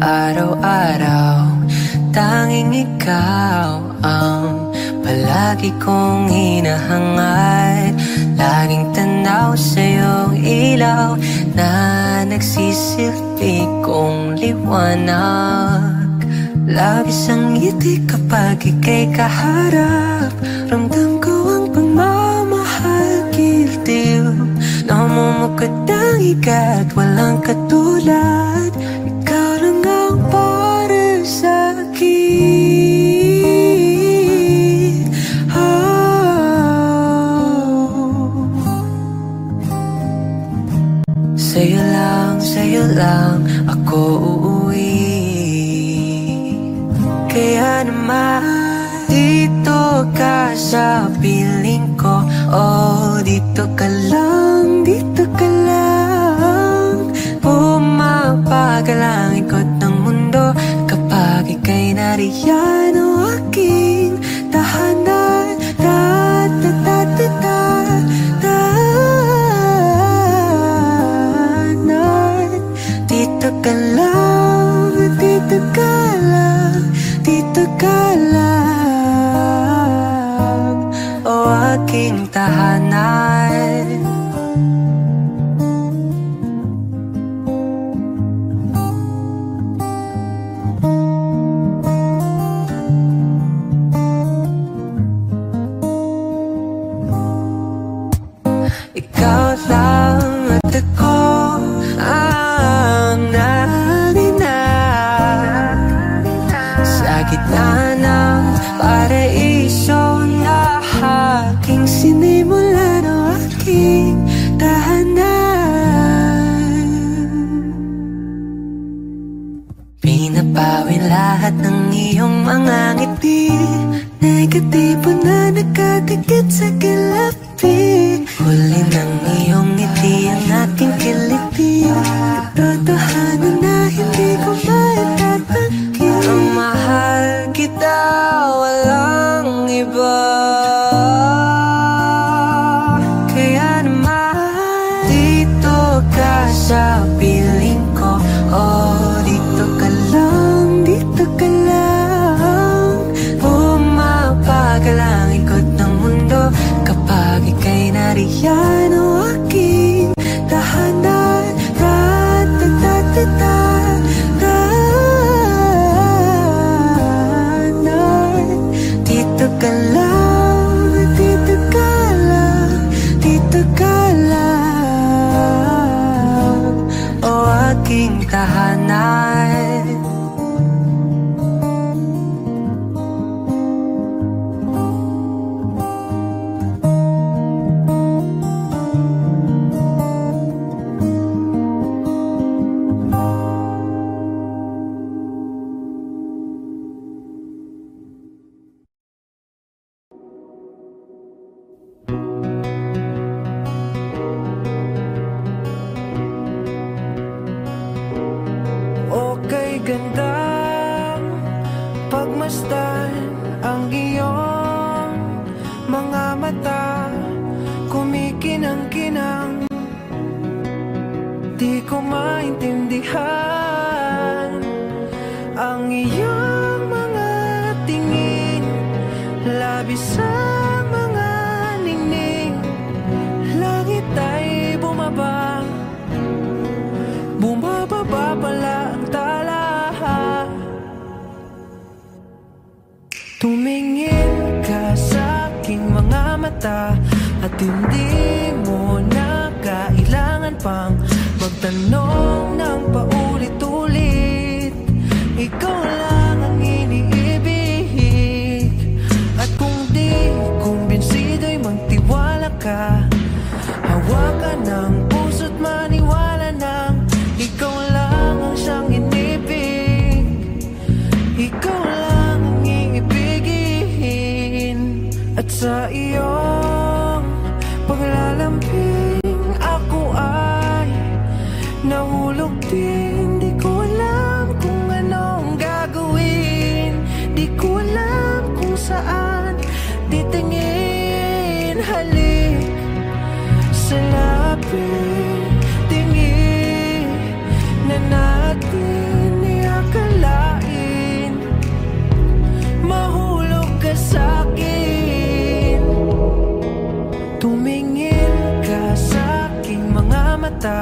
araw-araw. Tanging ikaw ang palagi kong hinahangad. Laging tanaw sa iyong ilaw na nagsisilbi kong liwanag. Labis ang ngiti kapag ika'y kaharap. Ramdam ko ang pagmamahal giltiw. Namumukod ang ikat, walang katulad. Ikaw lang ang para sa'kin. Sa'yo lang ako uuwi. Kaya naman dito ka sa piling ko. Oh, dito ka lang, dito ka lang. Pumapagal ang ikot ng mundo kapag ika'y nariyan. O aking tahanan, dito ka lang, dito ka lang, dito ka lang. O aking tahanan. Ikaw lang at ako ang naninag sa gitna ng paraiso na aking sinimulan. O aking tahanan. Pinapawi lahat ng iyong mga ngiti, negatibo na nakadikit sa kilapi. Huli ng iyong ngiti ang aking kiliti. Katotohanan na hindi ko maitatanggi. Ang mahal kita, walang iba. Kaya naman dito ka sa piling ko. Oh, dito ka lang, dito ka lang. Pumapagal ang ikot ng mundo kapag ika'y nariyan. O aking tahanan, dito ka lang, dito ka lang, dito ka lang. O aking tahanan. Gandang pagmasdan ang iyong mga mata, kumikinang-kinang. Di ko maintindihan ang iyong mga tingin, labis ang mga ningning. Langit ay bumaba, bumababa pala ang tala. Tumingin ka sa aking mga mata at hindi mo na kailangan pang magtanong ng paulit-ulit. Ikaw lang ang iniibig. At kung di kumbinsido'y magtiwala ka, hawakan ng puso't maniwala ng ikaw lang ang siyang inibig. Ikaw lang ang iibigin. At sa iyong paglalambing ako ay nahulog din. Di ko alam kung anong gagawin, di ko alam kung saan titingin. Halik sa lapit, tingin na natin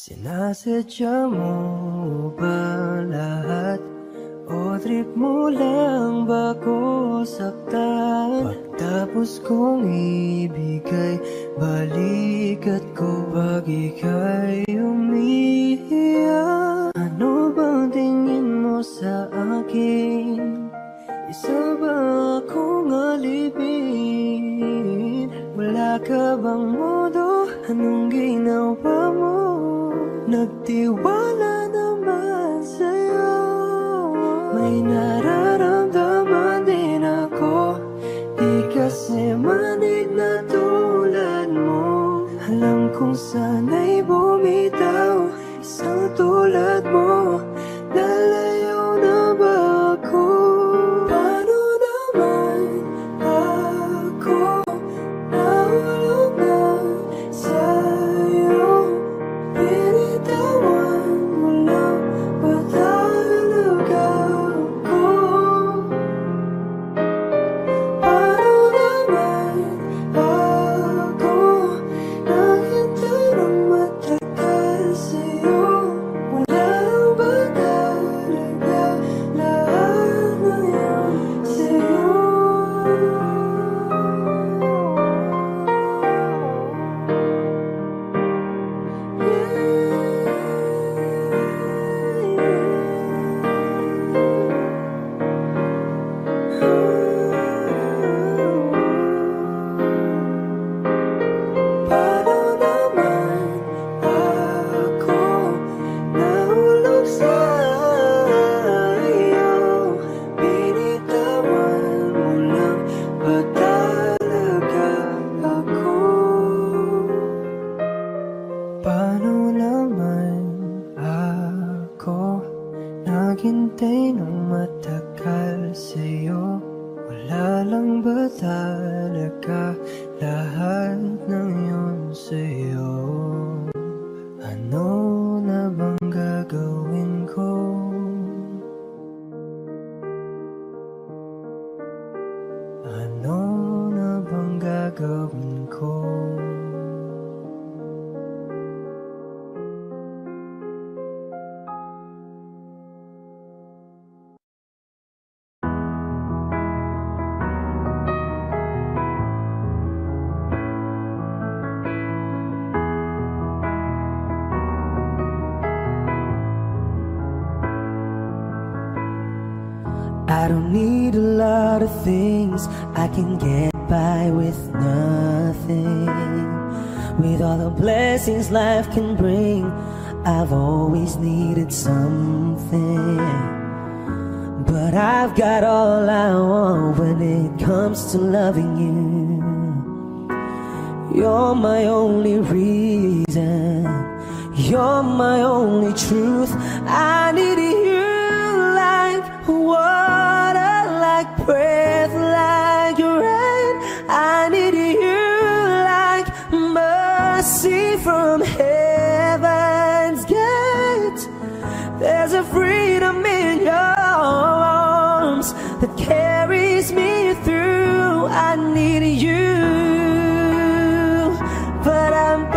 Sinasadya mo ba lahat? O trip mo lang ba ko saktan? Pagtapos kong ibigay, balikat ko pag ika'y umiiyak. Ano bang tingin mo sa akin? Isa ba akong alipin? Wala ka bang modo? Anong ginawa mo? Nagtiwala naman sa'yo. May nararamdaman din ako, di kasi manig na tulad mo. Alam kong sana'y bumitaw, isang tulad mo. Nalayo na ba ako? Paano naman ako nahulog na sa'yo? Binitawan mo lang ba talaga ako? Paano naman ako naghintay ng matagal sa'yo? Wala lang ba talaga lahat ng iyong sa'yo? Paano naman ako nahulog sa'yo? Binitawan mo lang ba talaga ako? Paano naman ako naghintay ng matagal sa'yo? Wala lang ba talaga lahat ng yun sa'yo? Ano na bang gagawin ko? Ano na bang gagawin ko? I don't need a lot of things, I can get by with nothing. With all the blessings life can bring, I've always needed something. But I've got all I want when it comes to loving you. You're my only reason, you're my only truth. I need you like water, like breath, like rain. I need you like mercy from heaven's gate. There's a freedom in your arms that carries me through. I need you, but I'm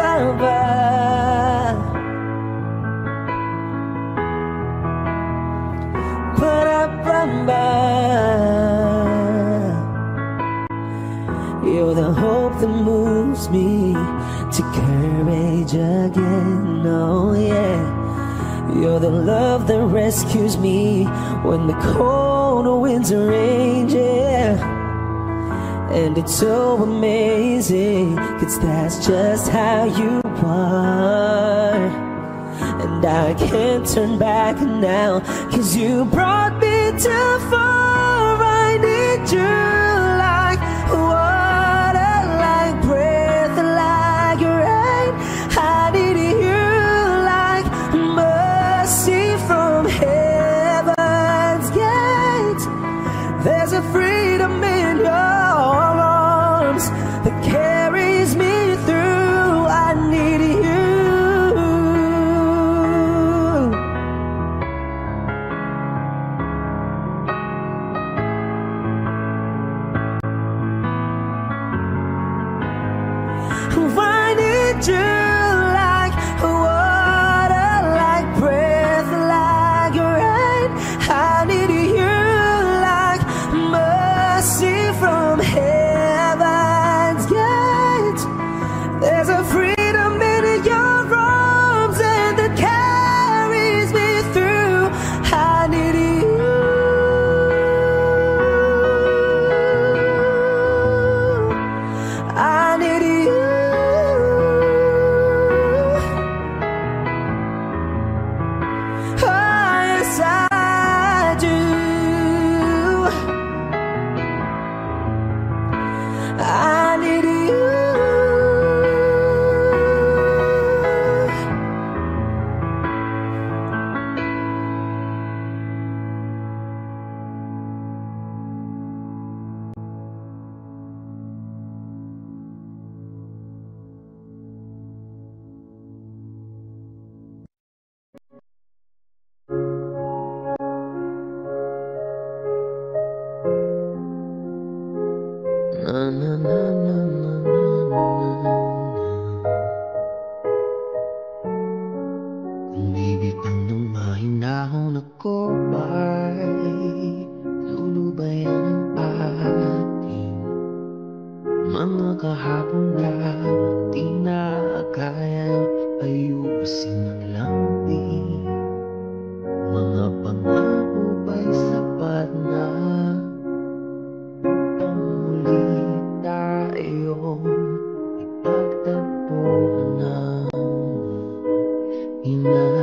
You're the hope that moves me to courage again, oh yeah. You're the love that rescues me when the cold winds rage, yeah. And it's so amazing, 'cause that's just how you are. And I can't turn back now, 'cause you brought me too far. I need you like water, like breath, like rain. I need you like mercy from heaven's gate. There's a freedom in your arms that carries me through. I need you. Bibitaw ng mahinahon ako ay lulubayan ang ating mga kahapon na di na kayang ayusin ng lambing. Mga pangako ba'y sapat na upang muli tayong ipagtagpo ng hinarap?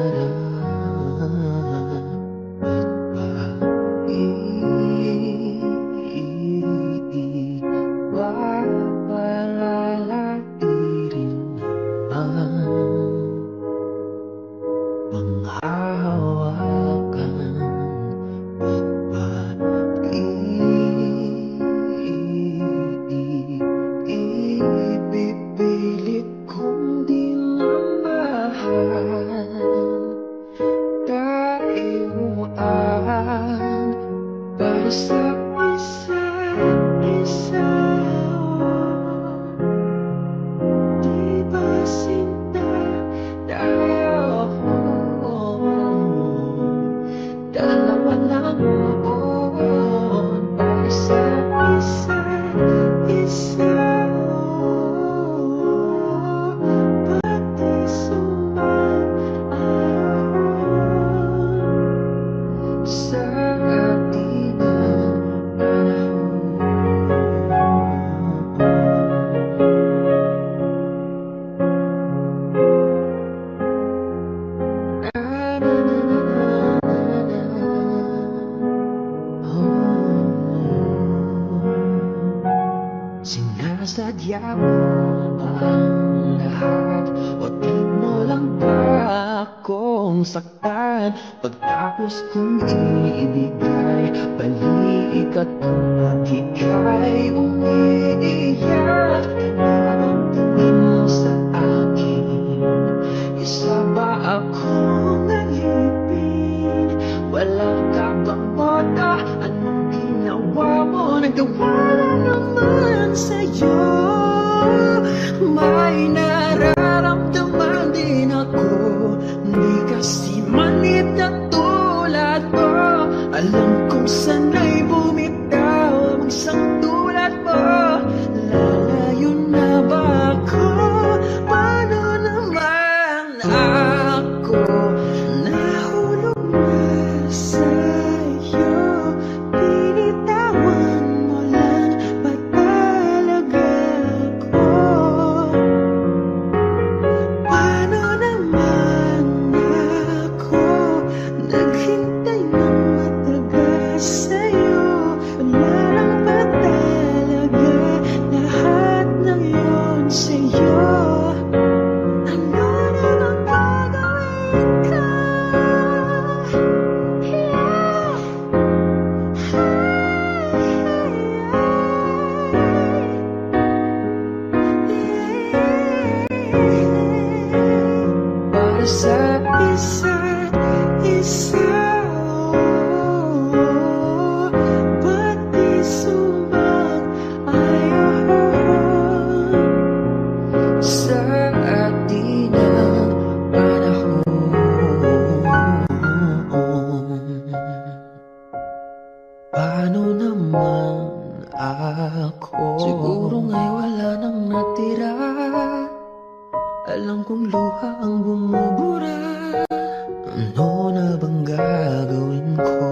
Sinasadya mo ang lahat o di mo lang ba akong saktan? Pagtapos kong ibigay balik at kung ika'y umiiyak, nararamdamin mo sa akin, isa ba akong nalipin? Wala ka bang boto? Anong ginawa mo? Nagawa na naman sa'yo. May nararamdaman din ako, di kasi manip na tulad mo. Alam kong sana'y bumitaw ang isang tulad mo. Lalayo na ba ako? Paano naman ako nahulog na sa'yo? Binitawan mo lang ba talaga ako? Paano naman ako naghintay ng matagal sa'yo? Wala lang ba talaga lahat ng yun sa'yo? Ano na bang gagawin ko? Para sa isa't isa, ba't di sumang-ayon sa atin ang panahon? Paano naman ako? Siguro nga'y wala nang natira. Alam kong luha ang bumubura. Ano na bang gagawin ko?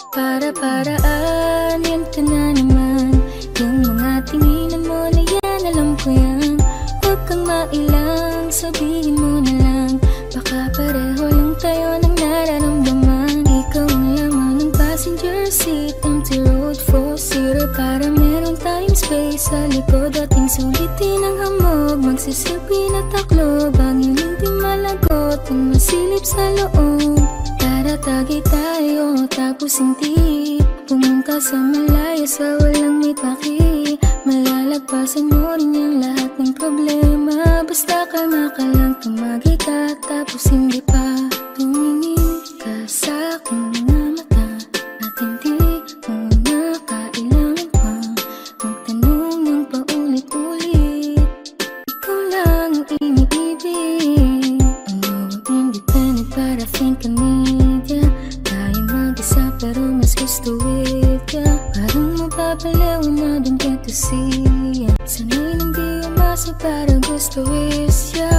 Para-paraan, yan ka na naman. Yung mga tinginan mo na yan, alam ko yan. Huwag kang mailang, sabihin mo na lang. Baka pareho lang tayo ng nararamdaman. Ikaw ang laman ng passenger seat, empty road, four-seater. Para meron tayong space sa likod. Ating sulitin ang hamog, magsisilpi na taklob. Ang iyong di malagot, ang masilip sa loob. Taratagay tayo, tapos hindi pumunta sa malaya, sa walang may paki. Malala Lalagpasan mo rin yung lahat ng problema. Basta kalma ka lang, tumagi ka, tapos hindi pa tumingin ka sa aking mga mata. At hindi mo na kailangan pang magtanong ng paulit-ulit. Ikaw lang ang iniibig. Ano ang independent para think ka media. Tayo mag-isa pero mas gusto with ya. Parang mapapalaw na don't get to see ya. Sanay nang di umasa para gusto is ya.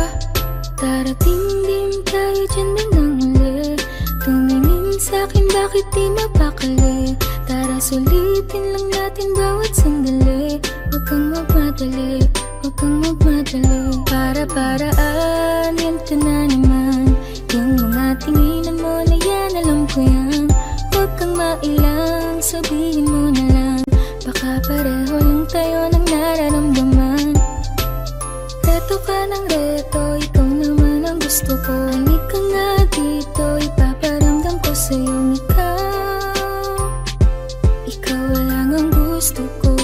Darating din tayo dyan ng huli. Tumingin sa'kin bakit di mapakali. Tara sulitin lang natin bawat sandali. Huwag kang magmadali, huwag kang magmadali. Para-paraan, ganito na naman. Yung mga tinginan mo na yan, alam ko yan. Huwag kang mailang, sabihin mo na lang. Baka pareho lang tayo ng nararamdaman. Reto ka ng reto, ikaw naman ang gusto ko. Hindi ka nga dito, ipaparamdam ko sa'yong ikaw lang ang gusto ko.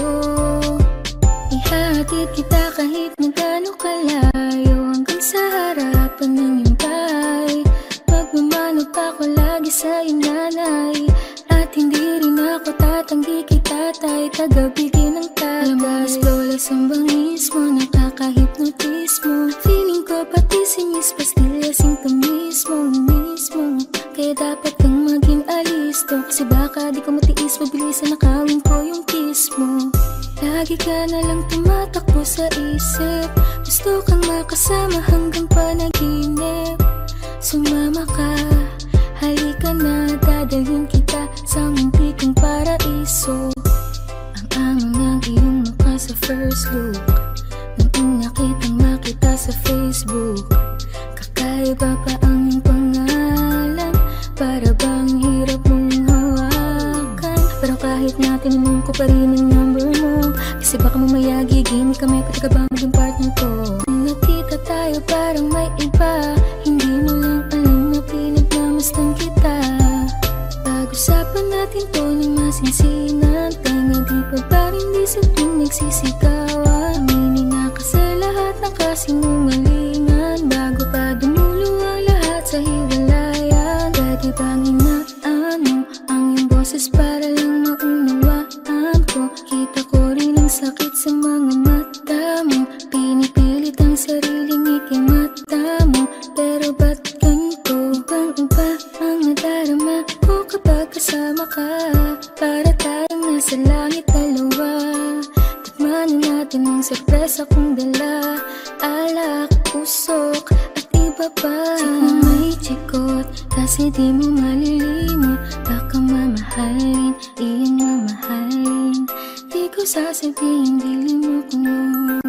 Ihahatid kita kahit na gaano kalayo, hanggang sa harapan ng iyong bahay. Magmamano pa ko lagi sa iyong nanay. At hindi rin ako tatanggi kay tatay. Tagabigin ng tatay. Lampas bolas ang bangis mo, nakaka-hypnotis mo. Feeling ko pati si Miss Pastilla sintomis mo. Kaya dapat kang maging alisto. Kasi baka di ko matiis, mabilisan nakawin ko yung kiss mo. Lagi ka na lang tumatakbo sa isip. Gusto kang makasama hanggang panaginip. Sumama ka, halika na, dadalhin kita sa munti kong paraiso. Ang ango ng iyong mukha sa first look. Nung nakitang makita sa Facebook. Kakaiba pa ang iyong pangalan. Para bang hirap mong hawakan. Pero kahit na tinanong ko pa rin ang number mo. Kasi baka mamaya gigimik kami, pati ka ba maging partner ko. Nung nakita tayo parang may iba. Hindi mo lang alam na pinagmamasdan kita. Pag-usapan natin to ng masinsinan. Tenga di pa ba rin di sa tuwing nagsisigawan. Aminin na ka sa lahat ng kasinungalingan. Bago pa dumulo ang lahat sa hiwalayan. Pwede bang inaan mo ang iyong boses para lang maunawaan ko. Kita ko rin ang sakit sa mga mata mo. Pinipilit ang sariling ikimata mo. Pero ba't ganito? Ibang-iba ang nadarama ko kapag kasama ka. Para tayong nasa langit dalawa. Tikmanin natin ang sorpresa kong dala. Alak, usok at iba pa. Sige may chikot kasi di mo malilimot. Baka mamahalin, iyan mamahalin. Di ko sasabihin, dili mo ko nun.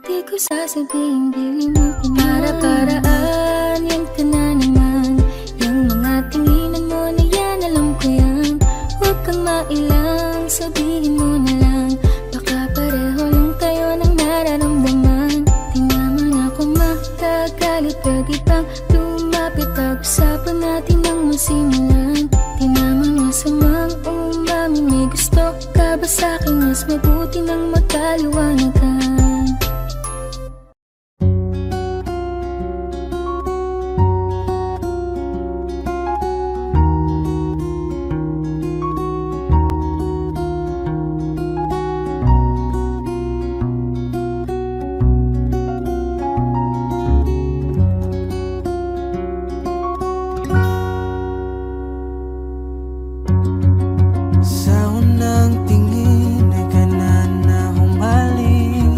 Di ko sasabihin, dili mo ko nun. Para-paraan, yan ka na naman. Yung mga tinginan mo na yan, alam ko yan. Huwag kang mailang, sabihin mo na lang. Baka pareho lang tayo ng nararamdaman. Di naman ako magagalit, pwede bang lumapit. Pag-usapan natin ang masimulan. Di naman masamang umamin. May gusto ka ba sa'kin? Mas mabuti nang magkaliwanagan. Sa unang tingin ay ka na humaling.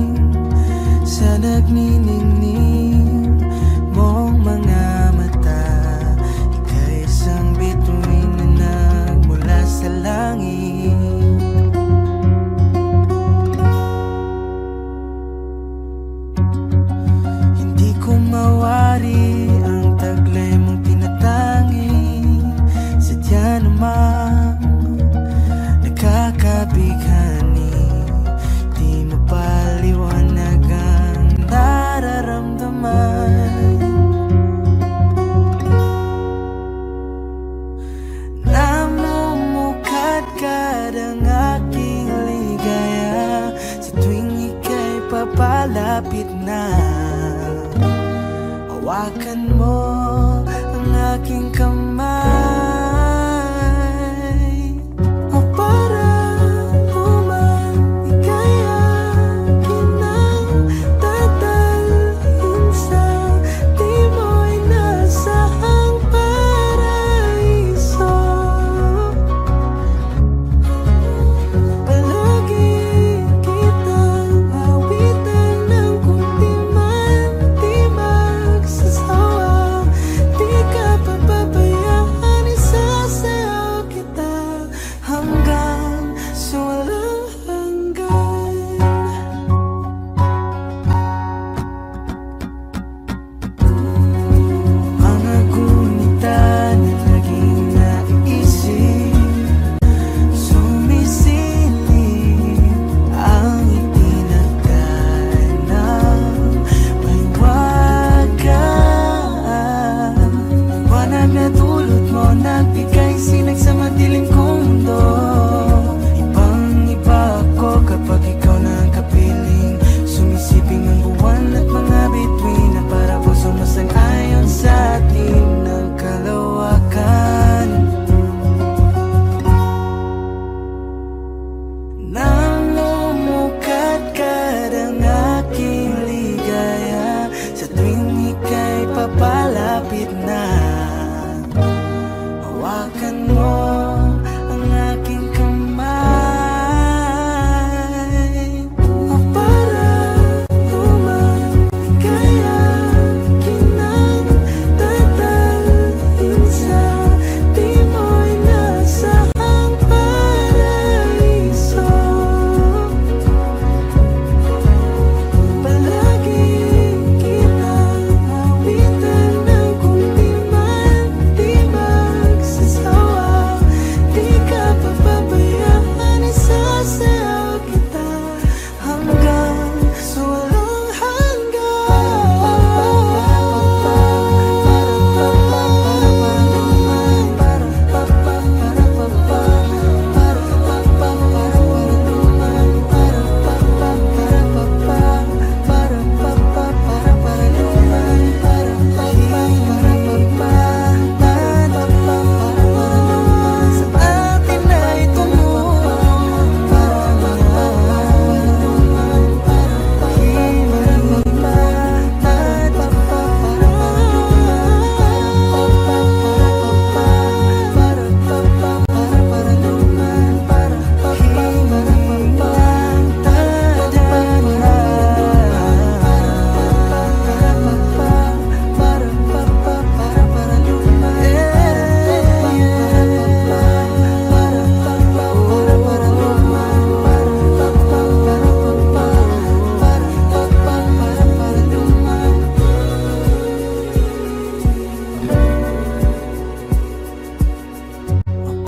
ang aking kamay. O para naman ika'y akin ang dadalhin sa di mo'y nasahang paraiso. Palagi kitang awitan ng kunti man di magsasawa. Di ka papabayaan, isasayaw kita hanggang sa walang hanggan. Mga gunita na laging naiisip, sumisilip ang itinagdanang paliwagan. Liwanag na dulot mo, nagbigay sinag sa madilim kong mundo. Ibang-iba ako kapag ikaw na ang kapiling, sumisiping ng buwan at mga bituin na para po sumasang-ayon sa atin ng kalawakan. Nang umukat-kad ang aking ligaya, sa tuwing ika'y papalapit na, hawakan mo ang aking kamay. O para naman ika'y akin ang dadalhin sa di mo'y nasahang paraiso. Palagi kitang awitan ng kunti man di magsasawa. Di ka papabayaan, isasayaw kita hanggang sa walang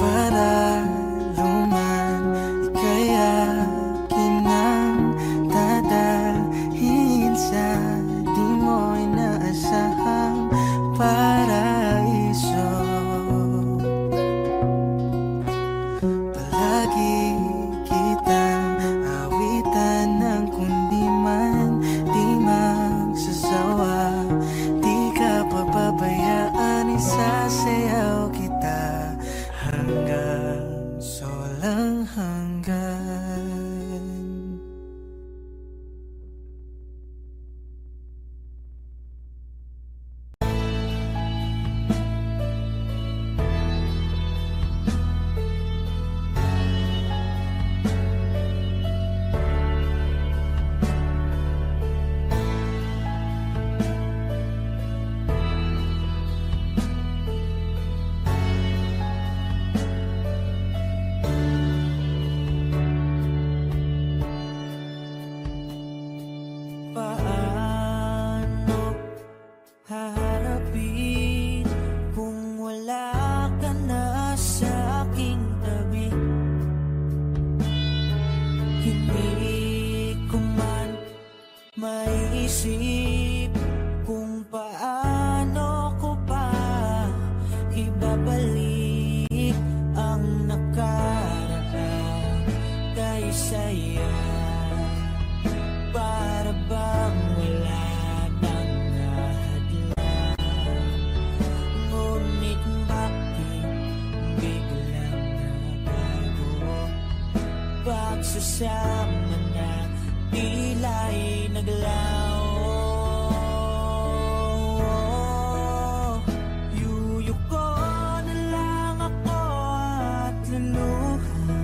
para luman, ika'y akin ang dadalhin sa di mo'y naasahang paraiso. Palagi kitang awitan ng kundi man di magsasawa. Di ka papabayaan, isasayaw kita hanggang sa walang hanggan. magsasama na tila'y naglaw. Yuyuko na lang ako at luluha,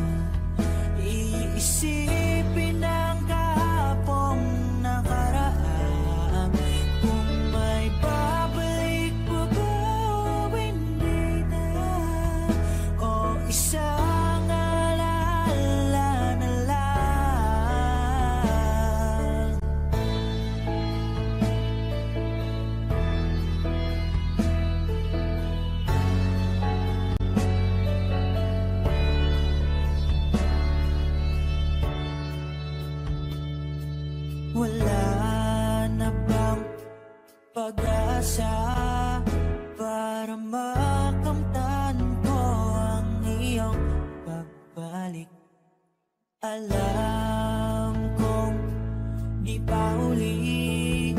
iisipin ang kahapong nakaraan. Kung may babalik pa ba o hindi na, o isang alaala na lang. Wala na bang pag-asa para makamtan ko ang iyong pagbalik? Alam kong di pa uli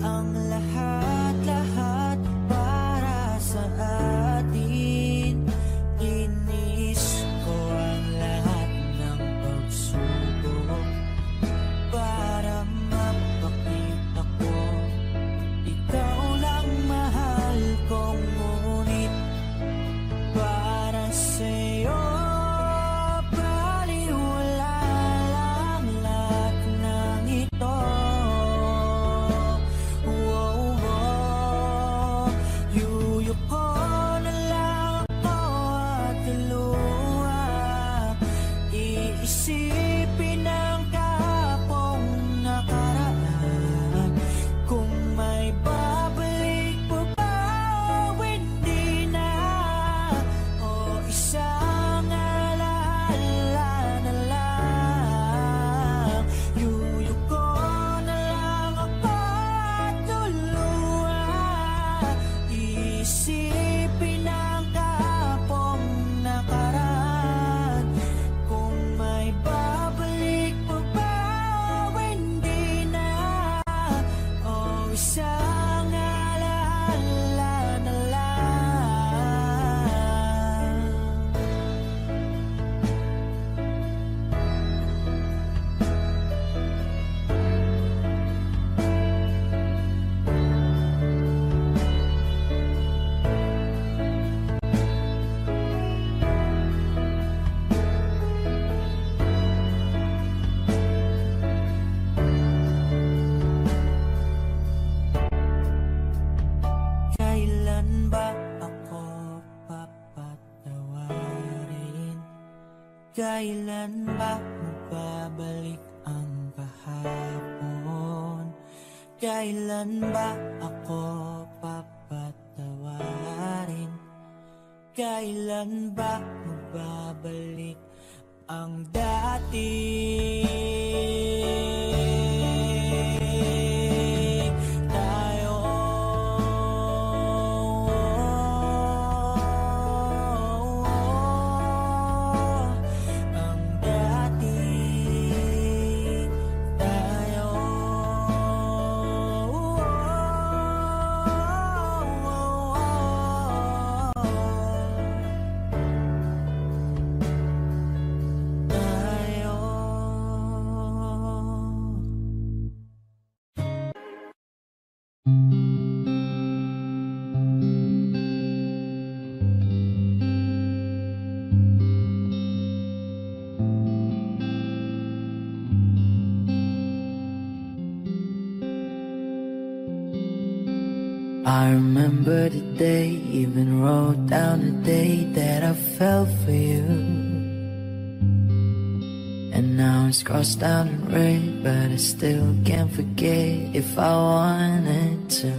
ang lahat-lahat para sa atin. Tinis ko ang lahat ng pagsubok para mapakita ko ikaw lang mahal ko. Ngunit para sa'yo baliwala lang lahat ng ito. Yuyuko na lang ako at luluha, iisipin ang kahapong nakaraan. Kung may babalik pa ba o hindi na, o isang alaala na lang. Yuyuko na lang ako at luluha, iisipin ang kahapong nakaraan. Kung may babalik pa ba o hindi na, o isang alaala na lang. Kailan ba ako papatawarin? Kailan ba mababalik ang kahapon? Kailan ba ako papatawarin? Kailan ba mababalik ang dati? Tayo ang dati. Tayo I remember the day, even wrote down the day that I fell for you. And now it's crossed down in red, but I still can't forget if I wanted to.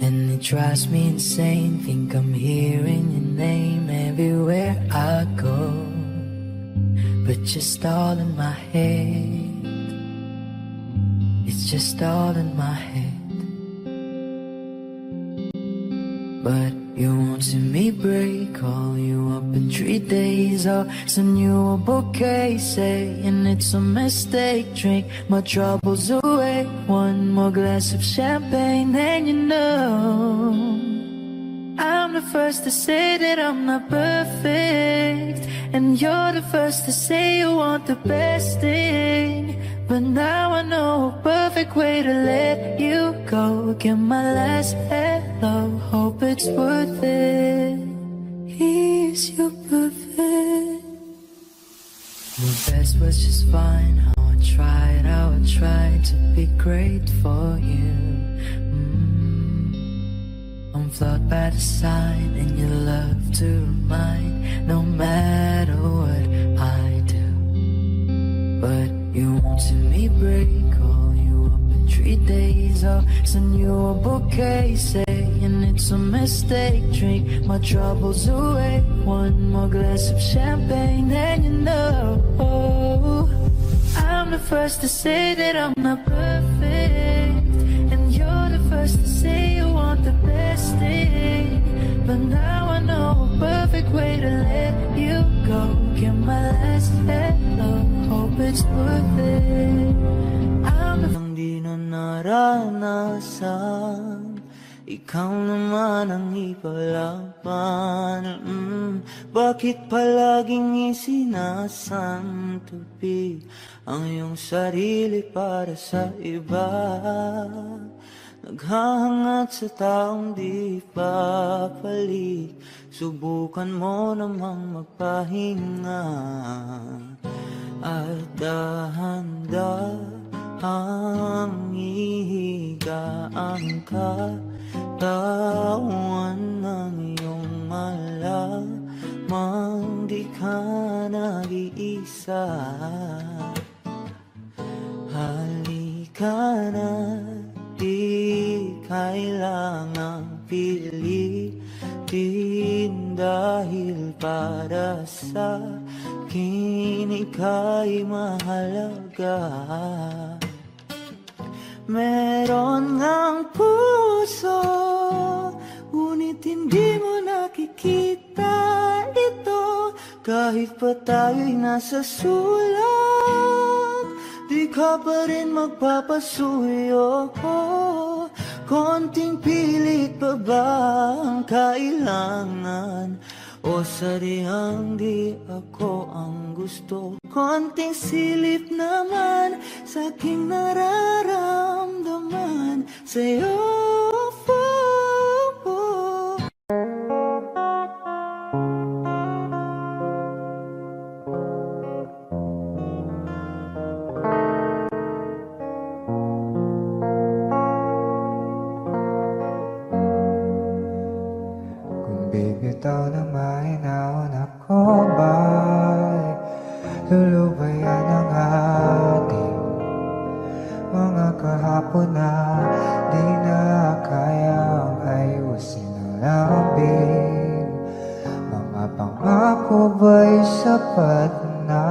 And it drives me insane, think I'm hearing your name everywhere I go. But just all in my head, it's just all in my head. But you won't see me break, call you up in 3 days, I'll send you a bouquet, saying it's a mistake. Drink my troubles away, one more glass of champagne, and you know I'm the first to say that I'm not perfect, And you're the first to say you want the best thing. But now I know a perfect way to let you go. Get my last hello, hope it's worth it. He's your perfect. My best was just fine. How I tried to be great for you. I'm flawed by design, and you love to remind, no matter what I do. But you won't see me break, call you up in 3 days. I'll send you a bouquet, saying it's a mistake. Drink my troubles away, one more glass of champagne, and you know I'm the first to say that I'm not perfect, and you're the first to say you want the best thing. But now I know a perfect way to let you go. Get my last hello, hope it's worth it. I'm the di na naranasan, ikaw naman ang ipalaban. Bakit palaging isinasantupi ang iyong sarili para sa iba? Naghahangad sa taong di papalit, subukan mo namang magpahinga. At dahan-dahang ihigaan ka, tawan ng iyong malamang di ka nag-iisa. Halika na, di kailangang pilitin, dahil para sa akin ika'y mahalaga. Meron ngang puso, ngunit hindi mo nakikita ito. Kahit pa tayo'y nasa sulok, di ka pa rin magpapasuyo. Konting pilit pa ba ang kailangan, o sadyang di ako ang gusto? Konting silip naman sa aking nararamdaman sa'yo. Bibitaw na mahinaon ako ba'y lulubayan ang ating mga kahapon na di na kayang ayusin ang lambing? Mga pangako ba'y sapat na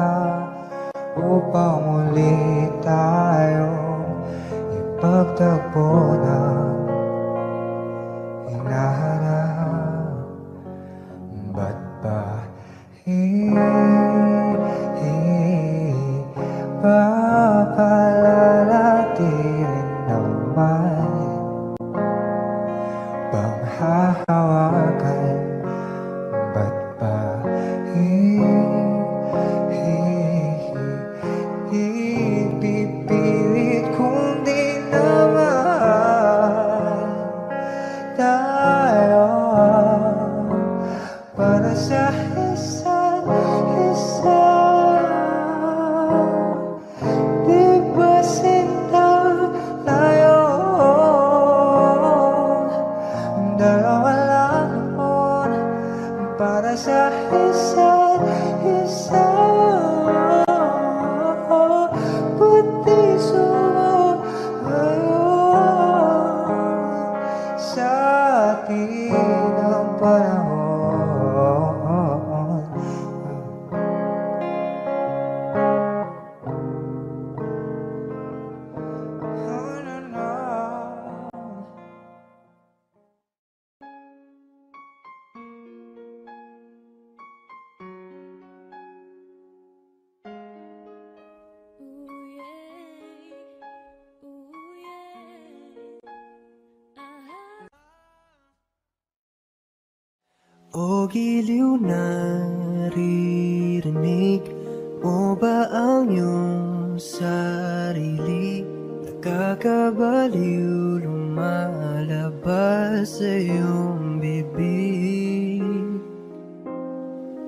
upang muli tayong ipagtagpo ng hinahanap? Ba't ba papalalatin naman bang hahawakan? Ba't ba ipipilit kung di naman tayo para sa isa't isa? Di ba sinta tayo? Dalawa lang naman para sa isa't isa. Ba't di sumayon sa atin ang panahon? O giliw, naririnig Naririnig mo ba ang iyong sarili? Nakakabaliw, lumalabas sa iyong bibig.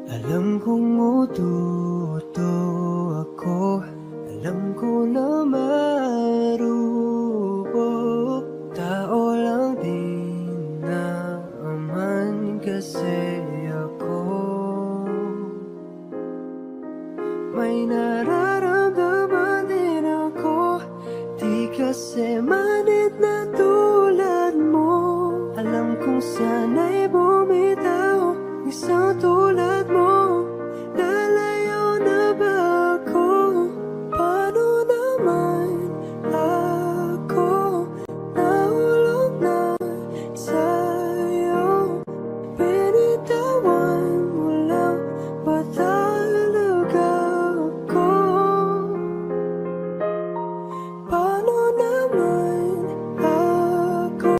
Alam kong uto ako, alam ko na marupok. Tao lang din naman kasi ako. May nararamdaman din ako, di kasi manid na tulad mo. Alam kong sana'y bumitaw, isang tulad mo. Lalayo na ba ako? Paano naman ako nahulog na sa'yo? Binitawan mo lang ba talaga ako? Paano naman ako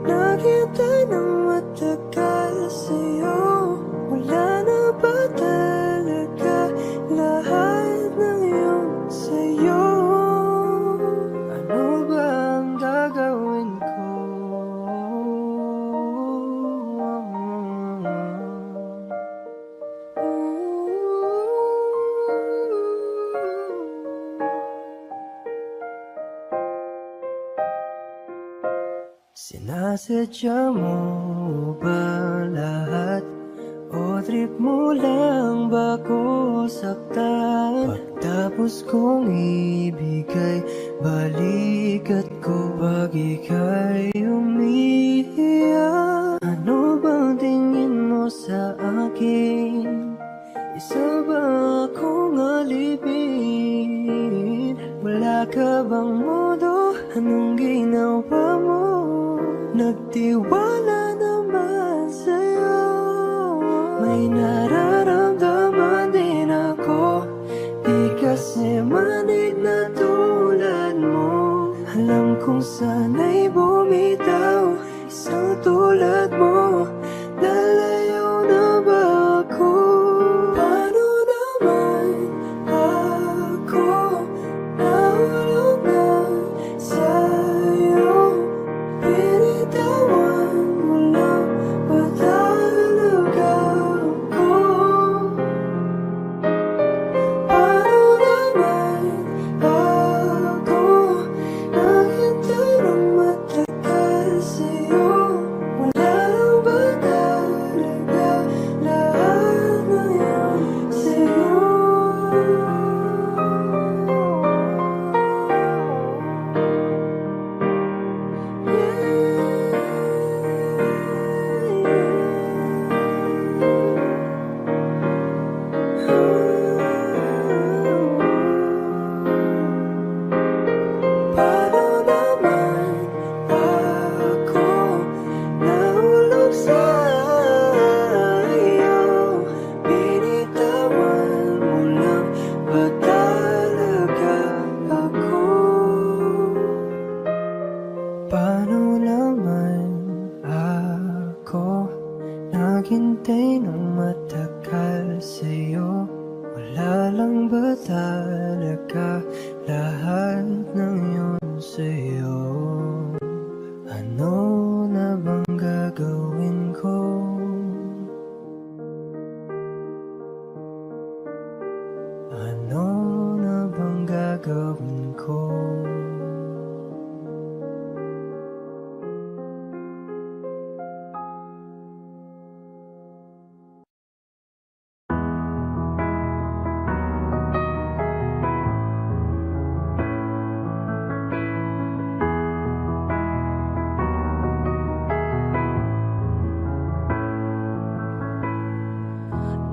naghintay ng matagal sa'yo? Wala na ba talaga lahat ng iyong sa'yo? Ano ba ang gagawin ko? Sinasadya mo ba lahat? O trip mo lang ba ko saktan? Pagtapos kong ibigay, balikat ko pag ika'y umiiyak. Ano bang tingin mo sa akin? Isa ba akong alipin? Wala ka bang modo? Anong ginawa mo? Nagtiwala naman sa'yo. May nararamdaman din ako, di kasi manig na tulad mo. Alam kong sana'y bumitaw, isang tulad mo. Lalayo na ba ako? Paano naman ako nahulog na sa'yo? Binitawan mo lang ba talaga ako? Paano naman ako naghintay ng matagal sa'yo? Wala lang ba talaga lahat ng iyong sa'yo? Paano naman ako nahulog sa'yo? Binitawan mo lang ba talaga ako? Paano naman ako naghintay ng matagal sa'yo? Wala lang ba talaga lahat ng yun sa'yo? Ano na bang gagawin ko? Ano na bang gagawin ko?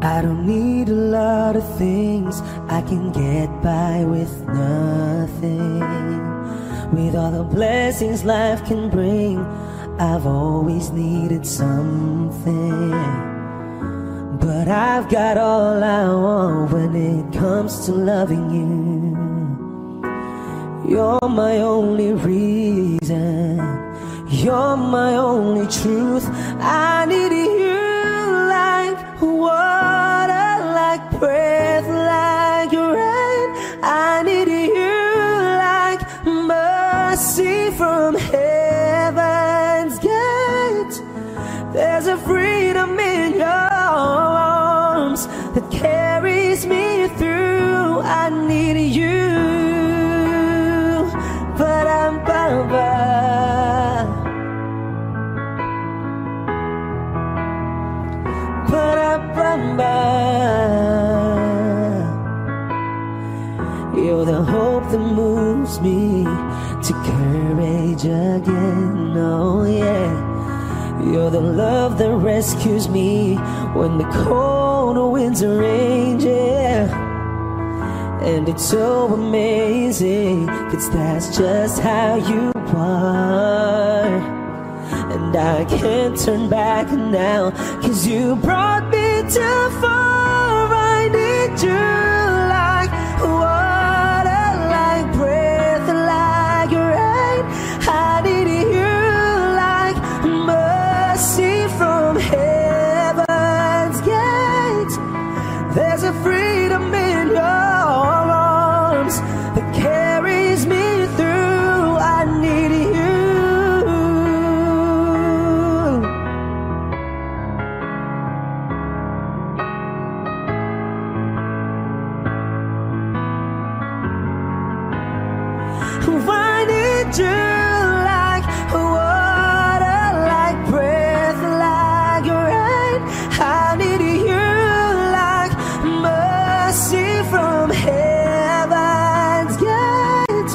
I don't need a lot of things, I can get by with nothing. With all the blessings life can bring, I've always needed something. But I've got all I want when it comes to loving you. You're my only reason, you're my only truth. I need you like water, like breath like rain. I need you like mercy from heaven's gate. There's a freedom in your arms that carries me through. I need you. Ba-dum-ba-ba. Ba-dum-ba-ba. You're the hope that moves me to courage again. Oh yeah. You're the love that rescues me when the cold winds range, yeah. And it's so amazing, 'cause that's just how you are. And I can't turn back now, 'cause you brought me too far. I need you like water, like breath, like rain. I need you like mercy from heaven's gate. There's a freedom in your arms that carries me through. I need you. I need you like water, like breath, like rain. I need you like mercy from heaven's gate.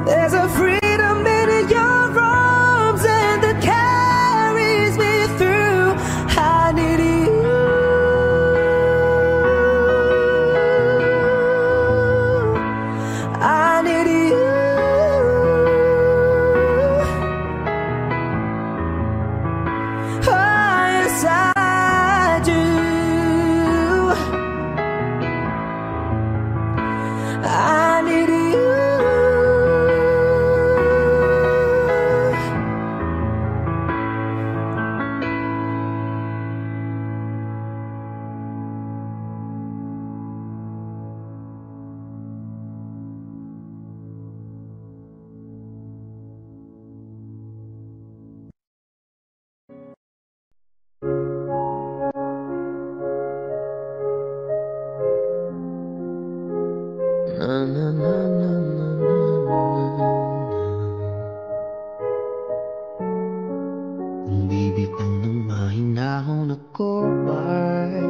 There's a freedom in your arms and that carries me through. I need you. I need you. Oh, yes, I do. I need you. Na, na, na, na, na, na, na. Kung bibitaw ng mahinahon ako ay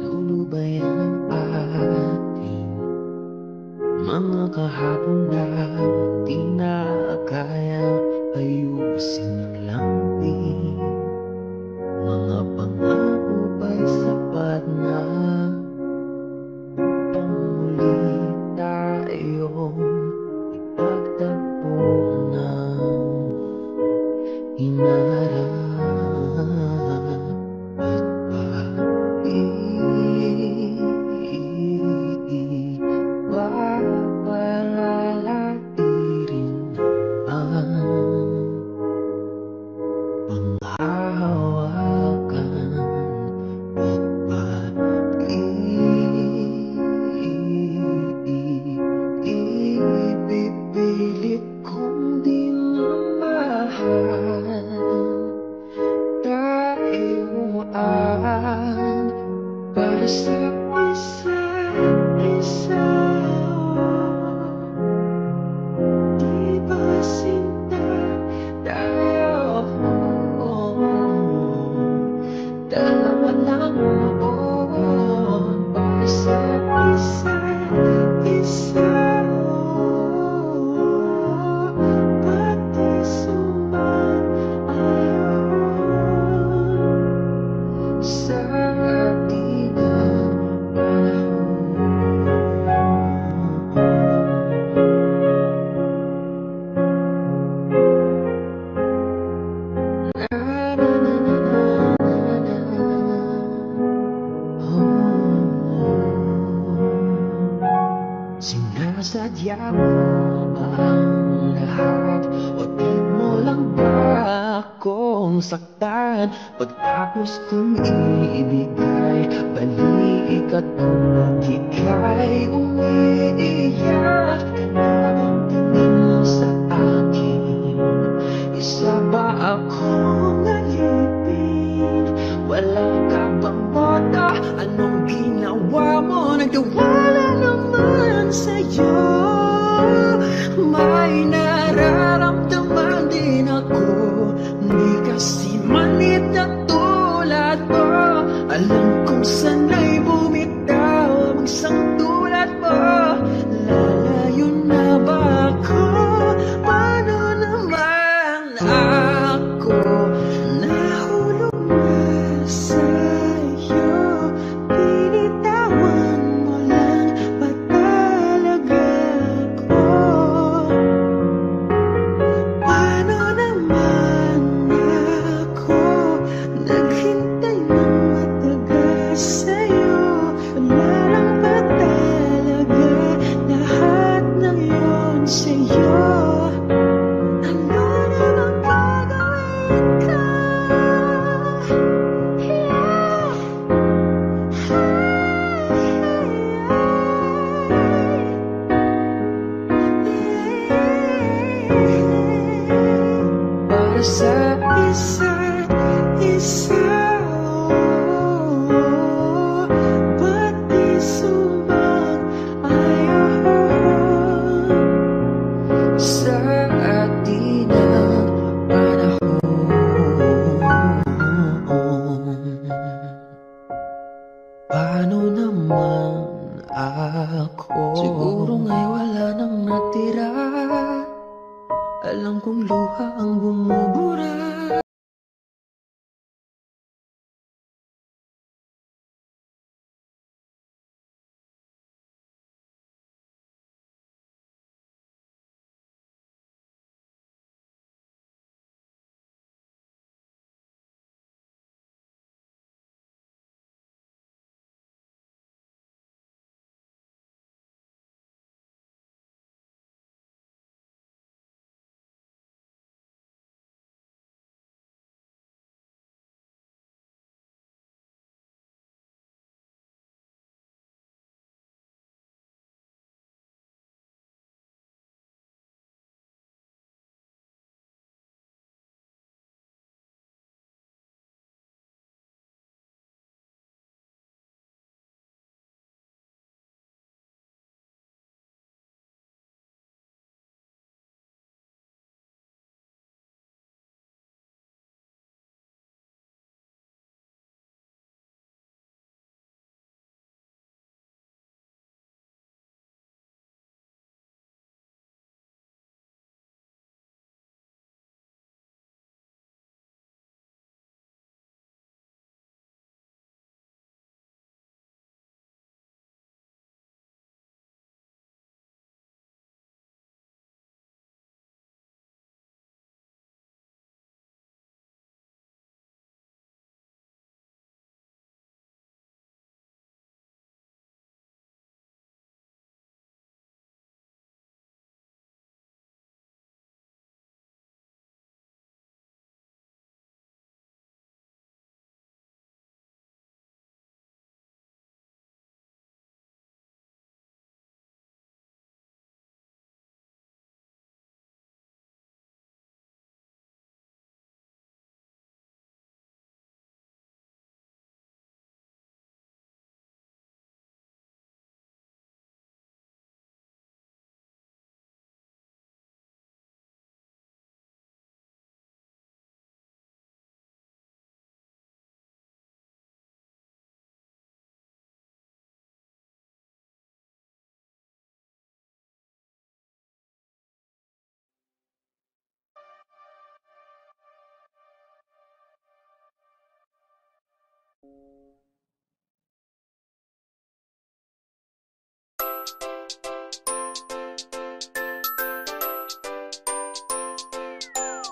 lulubayan ang ating mga kahapon na di na kayang ayusin ng langit. Mga pangako ba'y sapat na upang muli tayong ipagtagpo ng hinarap at papalalatirin ang panghahawakan at ipipilit kong di na mahal tayo ang para sa isa't isa. Di ba sinta tayo? Dalawa lang buong para sa isa't isa. Pati sumang-ayon sa ating panahon. Sinasadya mo ba ang lahat o di mo lang ba akong saktan? Pagkatapos kong ibigay balik at kung ika'y umiiyak, tumingin sa akin. Isa ba akong alipin? Wala ka bang mata? Anong ginawa mo? Nagtiwala naman sa'yo. May nararamdaman din ako, di kasi manit na tulad mo. Alam kong sana'y bumitaw ang isang tulad mo. Lalayo na ba ako? Paano naman ako? Nahulog na sa'yo. Binitawan mo lang ba talaga ako? Paano naman ako naghintay ng matagal sa'yo? Wala lang ba talaga lahat ng yun sa'yo? Ano na bang gagawin ko? Para sa isa't isa, ba't di sumang ayaw sa atin ang panahon? Paano naman ako? Siguro nga'y wala nang natira. Alam kong luha ang bumubura.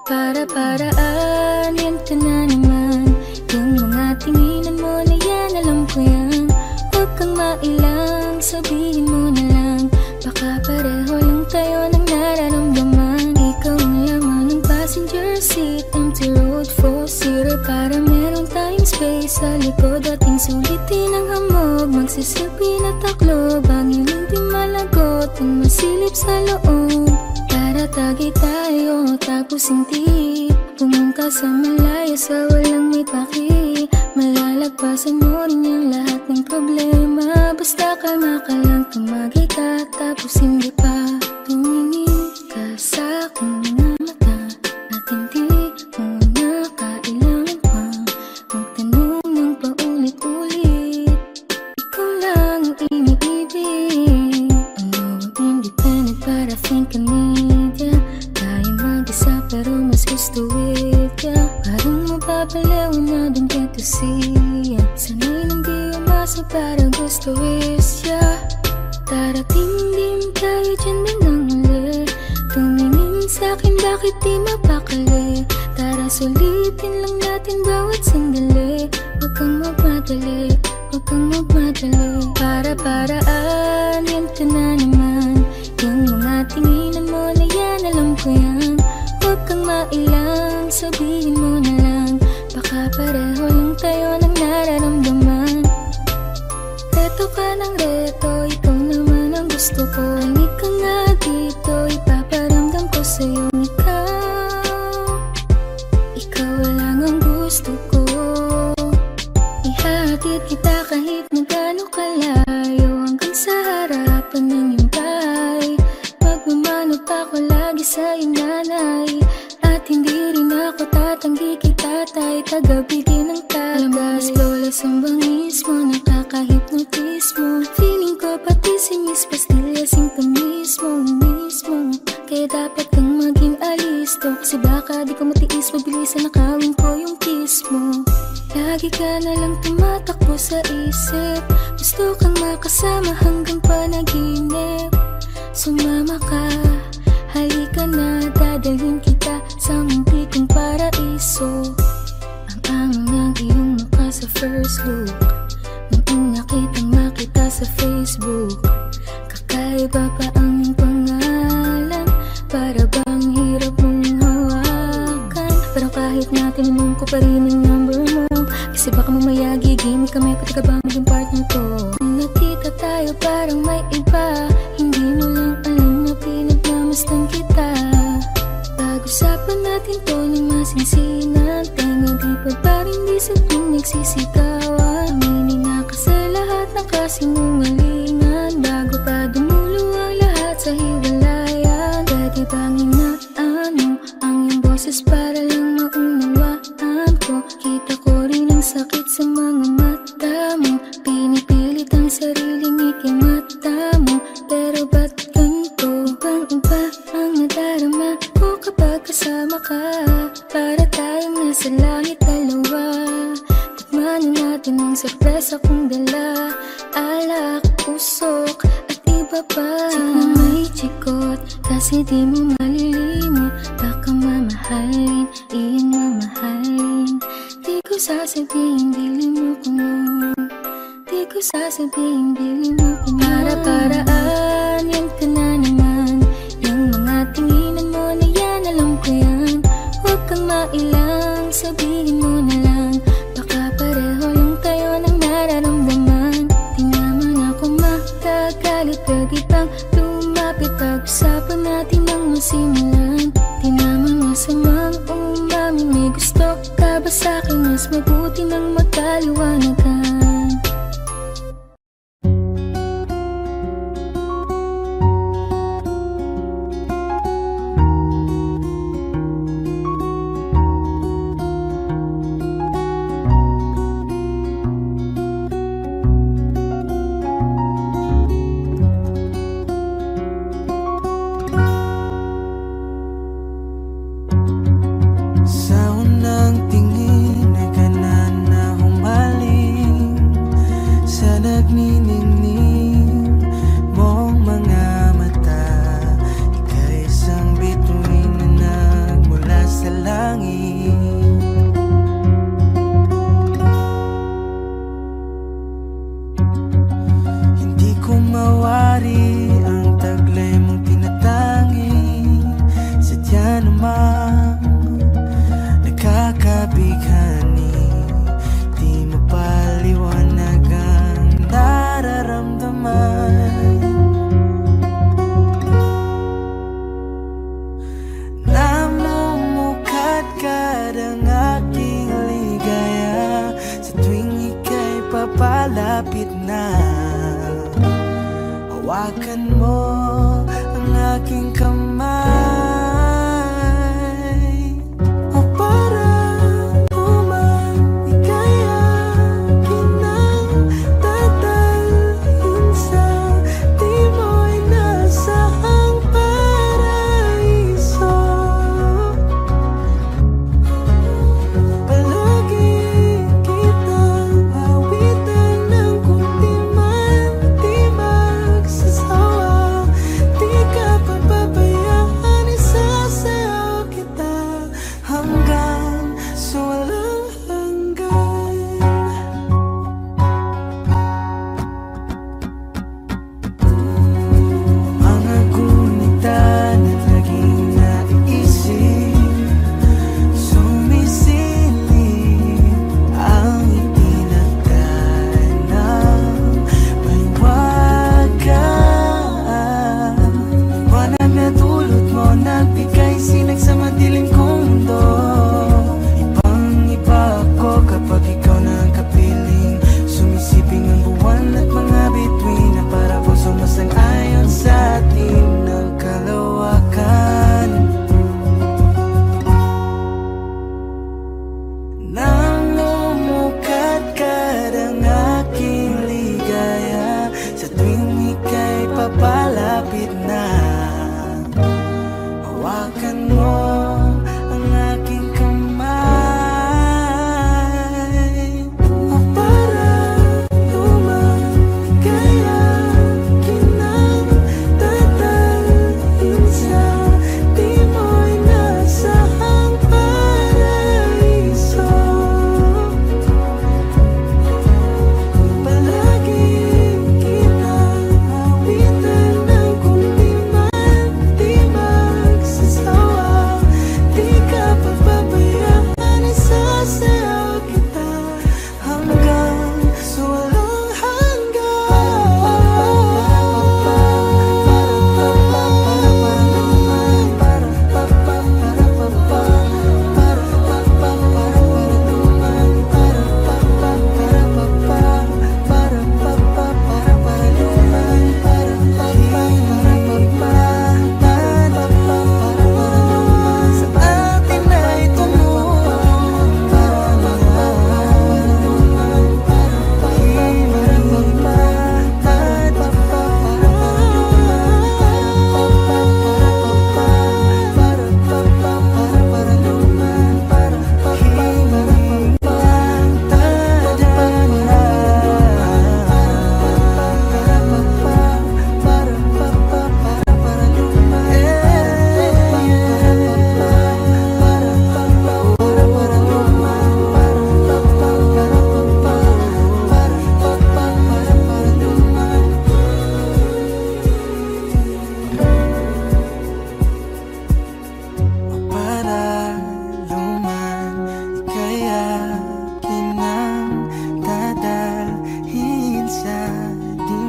Para-paraan, yan ka na naman. Yung mga tinginan mo na yan, alam ko yan. Huwag kang mailang, sabihin mo na lang. Baka pareho lang tayo ng nararamdaman. Ikaw ang laman ng passenger seat, empty road. sa likod, ating sulitin ang hamog. Magsisilbi na taklob, ang iyong di malagot ang masilip sa loob. Tara tagay tayo, tapos hindi pumunta sa malayo, sa walang may paki. Malalagpasan mo rin ang lahat ng problema. Basta kalma ka lang, tumagay ka, tapos hindi pa tumingin ka sa aking mga mata. At hindi mo na kailangan pa magtanong ng paulit-ulit. Ikaw lang ang iniibig. Ano ang independent para think I need ya. Tayo mag-isa pero mas gusto with ya. Parang mapapalaw na don't get to see ya. Sanay nang di umasa para gusto is ya. Darating din tayo dyan na nang uli. Tumingin sa'kin bakit di mapakali. Tara sulitin lang natin bawat sandali. Huwag kang magmadali, huwag kang magmadali. Para-paraan, yan ka na naman. Yung mga tinginan mo na yan, alam ko yan. Huwag kang mailang, sabihin mo na lang. Baka pareho lang tayo ng nararamdaman. Reto ka ng reto, ikaw naman ang gusto ko. Hangi ka nga dito, ipaparamdam ko sa'yo ikaw. Ikaw lang ang gusto ko. Ihatid kita kahit na gaano kalayo, hanggang sa harapan ng iyong bahay. Magmamano pa ko lagi sa iyong nanay. At hindi rin ako tatanggi kay tatay. Tagabigin ng tagas, lolas ang bangis mo, nakaka-hypnotize mo. Feeling ko pati si Miss Pastilla sintomis mo mismo. Kaya dapat kang maging alisto, kasi baka di ko matiis, mabilisan nakawin ko yung kiss mo. Lagi ka na lang tumatakbo sa isip, gusto kang makasama hanggang panaginip. Sumama ka, halika na, dadalhin kita sa munti kong paraiso. Ang angang ng iyong mukha sa first look, nung nakitang makita sa Facebook. Kakaiba pa ang iyong pangalan, para bang hirap mong hawakan. Pero kahit na tinanong ko pa rin ang number mo, kasi baka mamaya gigimik kami, pati ka ba maging partner ko. Nung nakita tayo parang may iba, hindi mo lang alam na pinagmamasdan kita. Pag-usapan natin to ng masinsinan, tenga di pa parang di sa tuwing nagsisigawan. Aminin na ka sa lahat ng kasinungalingan, bago pa dumulo ang lahat sa hiwalayan. Pwede bang inaan mo ang iyong boses para lang maunawaan ko? Kita ko rin ang sakit sa mga mata mo, pinipilit ang sariling ikimata mo. Pero ba't ganito? Ibang-iba ang nadarama ko kapag kasama ka. Para tayong nasa langit dalawa, tikmanin natin ang sorpresa kong dala. Alak, usok at iba pa. Chik na may chikot, kasi di mo malilimot. Baka mamahalin, iyon mamahalin. Di ko sasabihin, bili mo ko nun. Di ko sasabihin, bili mo ko nun. Para-paraan, yan ka na naman. Yung mga tinginan mo na yan, alam ko yan. Huwag kang mailang, sabihin mo na lang. Baka pareho lang tayo ng nararamdaman. Di naman ako magagalit, pwede bang lumapit, pag-usapan natin ang masimulan. Di naman masamang umamin, may gusto ka ba sa'kin? Mas mabuti nang magkaliwanagan. Nakakabighani, di mo pa papalapit na. Hawakan mo ang aking kamay, o para umaligayagin ng dadalhin sa di mo'y nasahang paraiso. Palagi kitang awitan ng kunti man di magsasawa. Di ka papabayaan, isasayaw kita hanggang sa walang hanggan. Mga gunita na laging naiisip, sumisilip ang itinagdanang paliwagan. Liwanag na dulot mo, nagbigay sinag sa madilim kong mundo. Ibang-iba ako kapag ikaw na ang kapiling. Sumisiping ang buwan at mga bituin na para po sumasang-ayon sa ating ng kalawakan. Nang umukat-kad ang aking ligaya, sa tuwing ika'y papalapit na. Hawakan mo ang aking kamay, o para lumaligayagin ng dadalhin sa di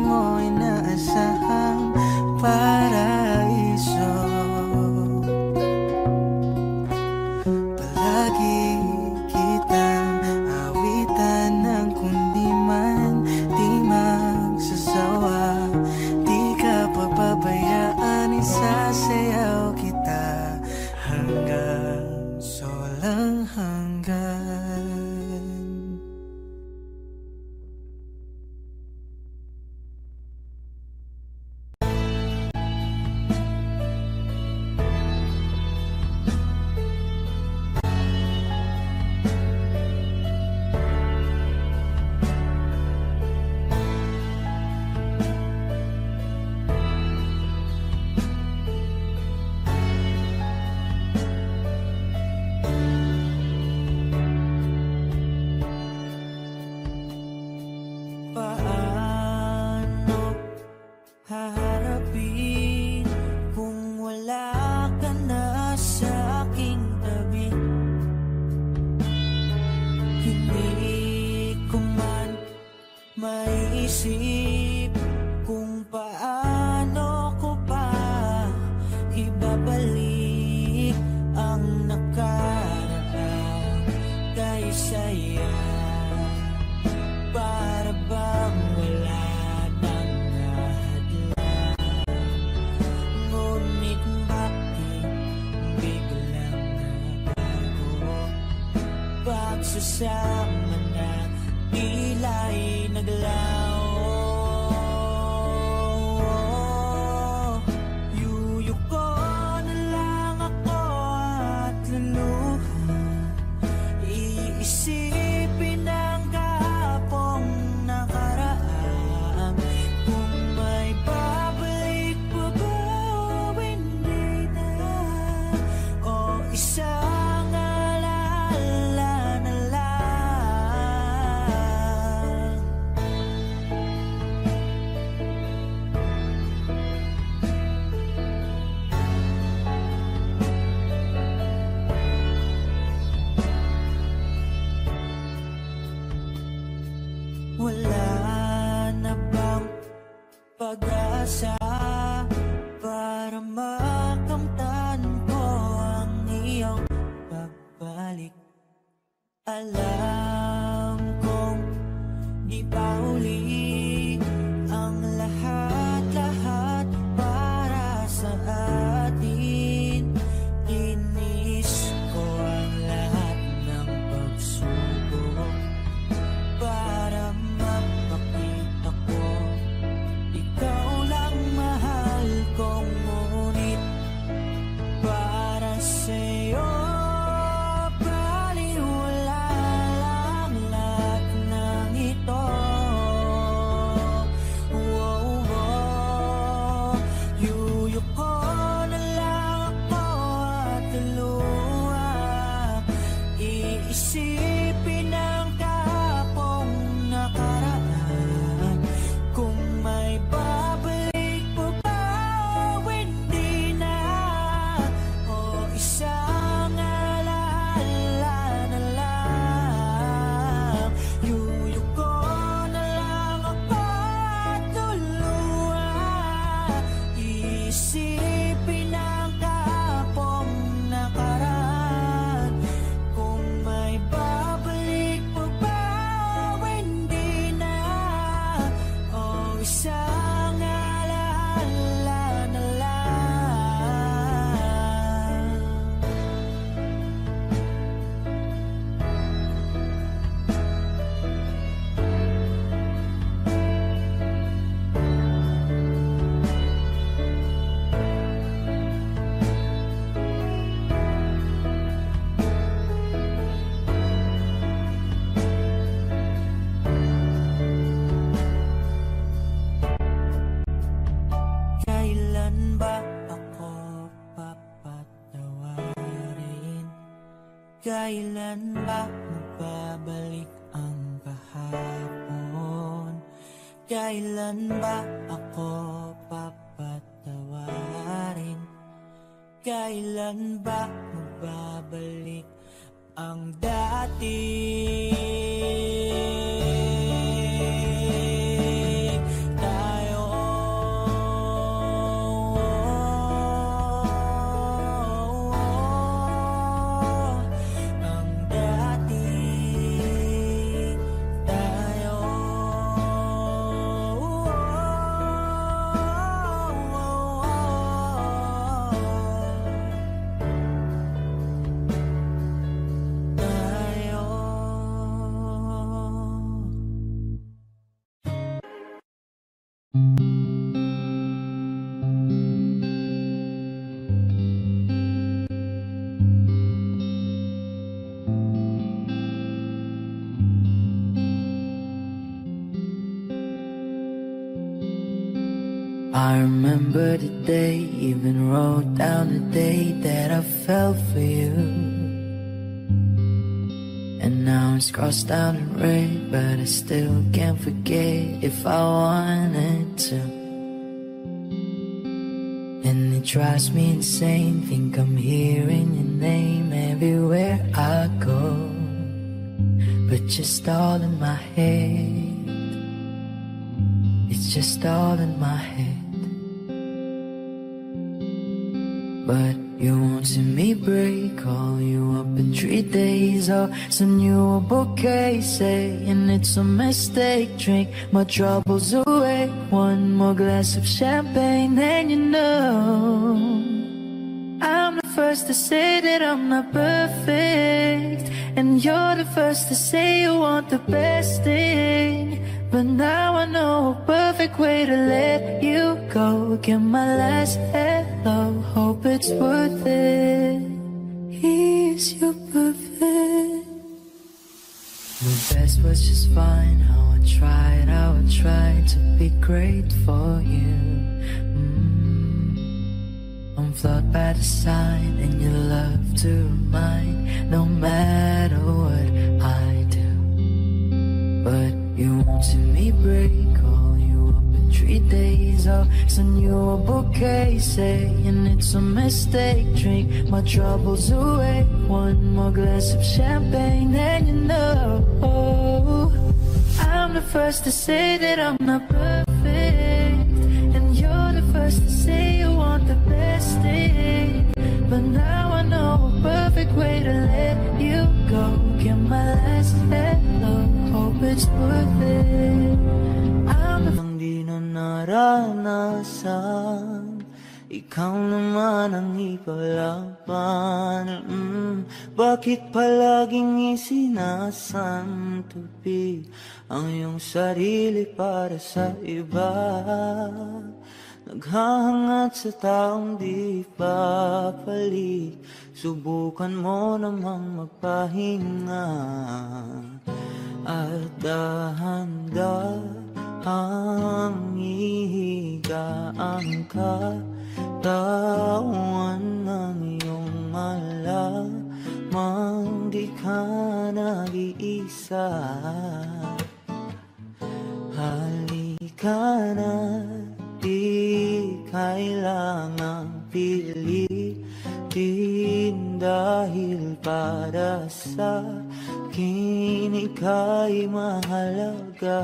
mo'y nasahang paraiso. Palagi kitang awitan ng kunti man di magsasawa. Di ka papabayaan, isasayaw kita hanggang sa walang Maiisip kung paano ko pa ibabalik ang nakaraan kay saya. Para bang magsasama na tila'y naglaho. Yuyuko na lang ako at luluha, iisipin ang kahapong nakaraan. Kung may babalik pa ba o hindi na, o isang alaala na lang. Wala na bang pag-asa para makamtan ko ang iyong pagbalik? Alam kong di pa uli ang lahat-lahat para sa atin. Tinis ko ang lahat ng pagsubok para mapakita ko ikaw lang mahal kong, ngunit para sa'yo baliwala lang lahat ng ito. Yuyuko na lang ako at luluha, iisipin ang kahapong nakaraan. Kung may babalik pa ba o hindi na, o isang alaala na lang. Yuyuko na lang ako at luluha, iisipin ang kahapong nakaraan. Kung may babalik pa ba o hindi na, o isang alaala na lang. Kailan ba ako papatawarin? Kailan ba magbabalik ang kahapon? Kailan ba ako papatawarin? Kailan ba magbabalik ang dati? Tayo ang dati, tayo I remember the day, even wrote down the day that I fell for you. And now it's crossed out in red, but I still can't forget if I wanted to. And it drives me insane, think I'm hearing your name everywhere I go, but just all in my head. It's just all in my head. But you won't see me break. Call you up in 3 days, I'll send you a bouquet, saying it's a mistake. Drink my troubles away, one more glass of champagne, then you know I'm the first to say that I'm not perfect, and you're the first to say you want the best thing. But now I know a perfect way to let you go. Get my last hello, hope it's worth it. Is you perfect? My best was just fine. How I tried to be great for you. I'm flawed by design, and you love to remind no matter what I do. But you won't see me break. Call you up in 3 days. I'll send you a bouquet, saying it's a mistake. Drink my troubles away. One more glass of champagne, and you know I'm the first to say that I'm not perfect, and you're the first to say you want the best thing. But now I know a perfect way to let you go. Get my last hello, hope it's worth it. Nang di na naranasan, ikaw naman ang ipalaban. Bakit palaging isinasantupi ang iyong sarili para sa iba? Naghahangat sa taong di papalit, subukan mo namang magpahinga. At dahan-dahang ihigaan ka, tawan ng iyong malamang di ka nag-iisa. Halika na, di kailangang pilitin, dahil para sa akin ika'y mahalaga.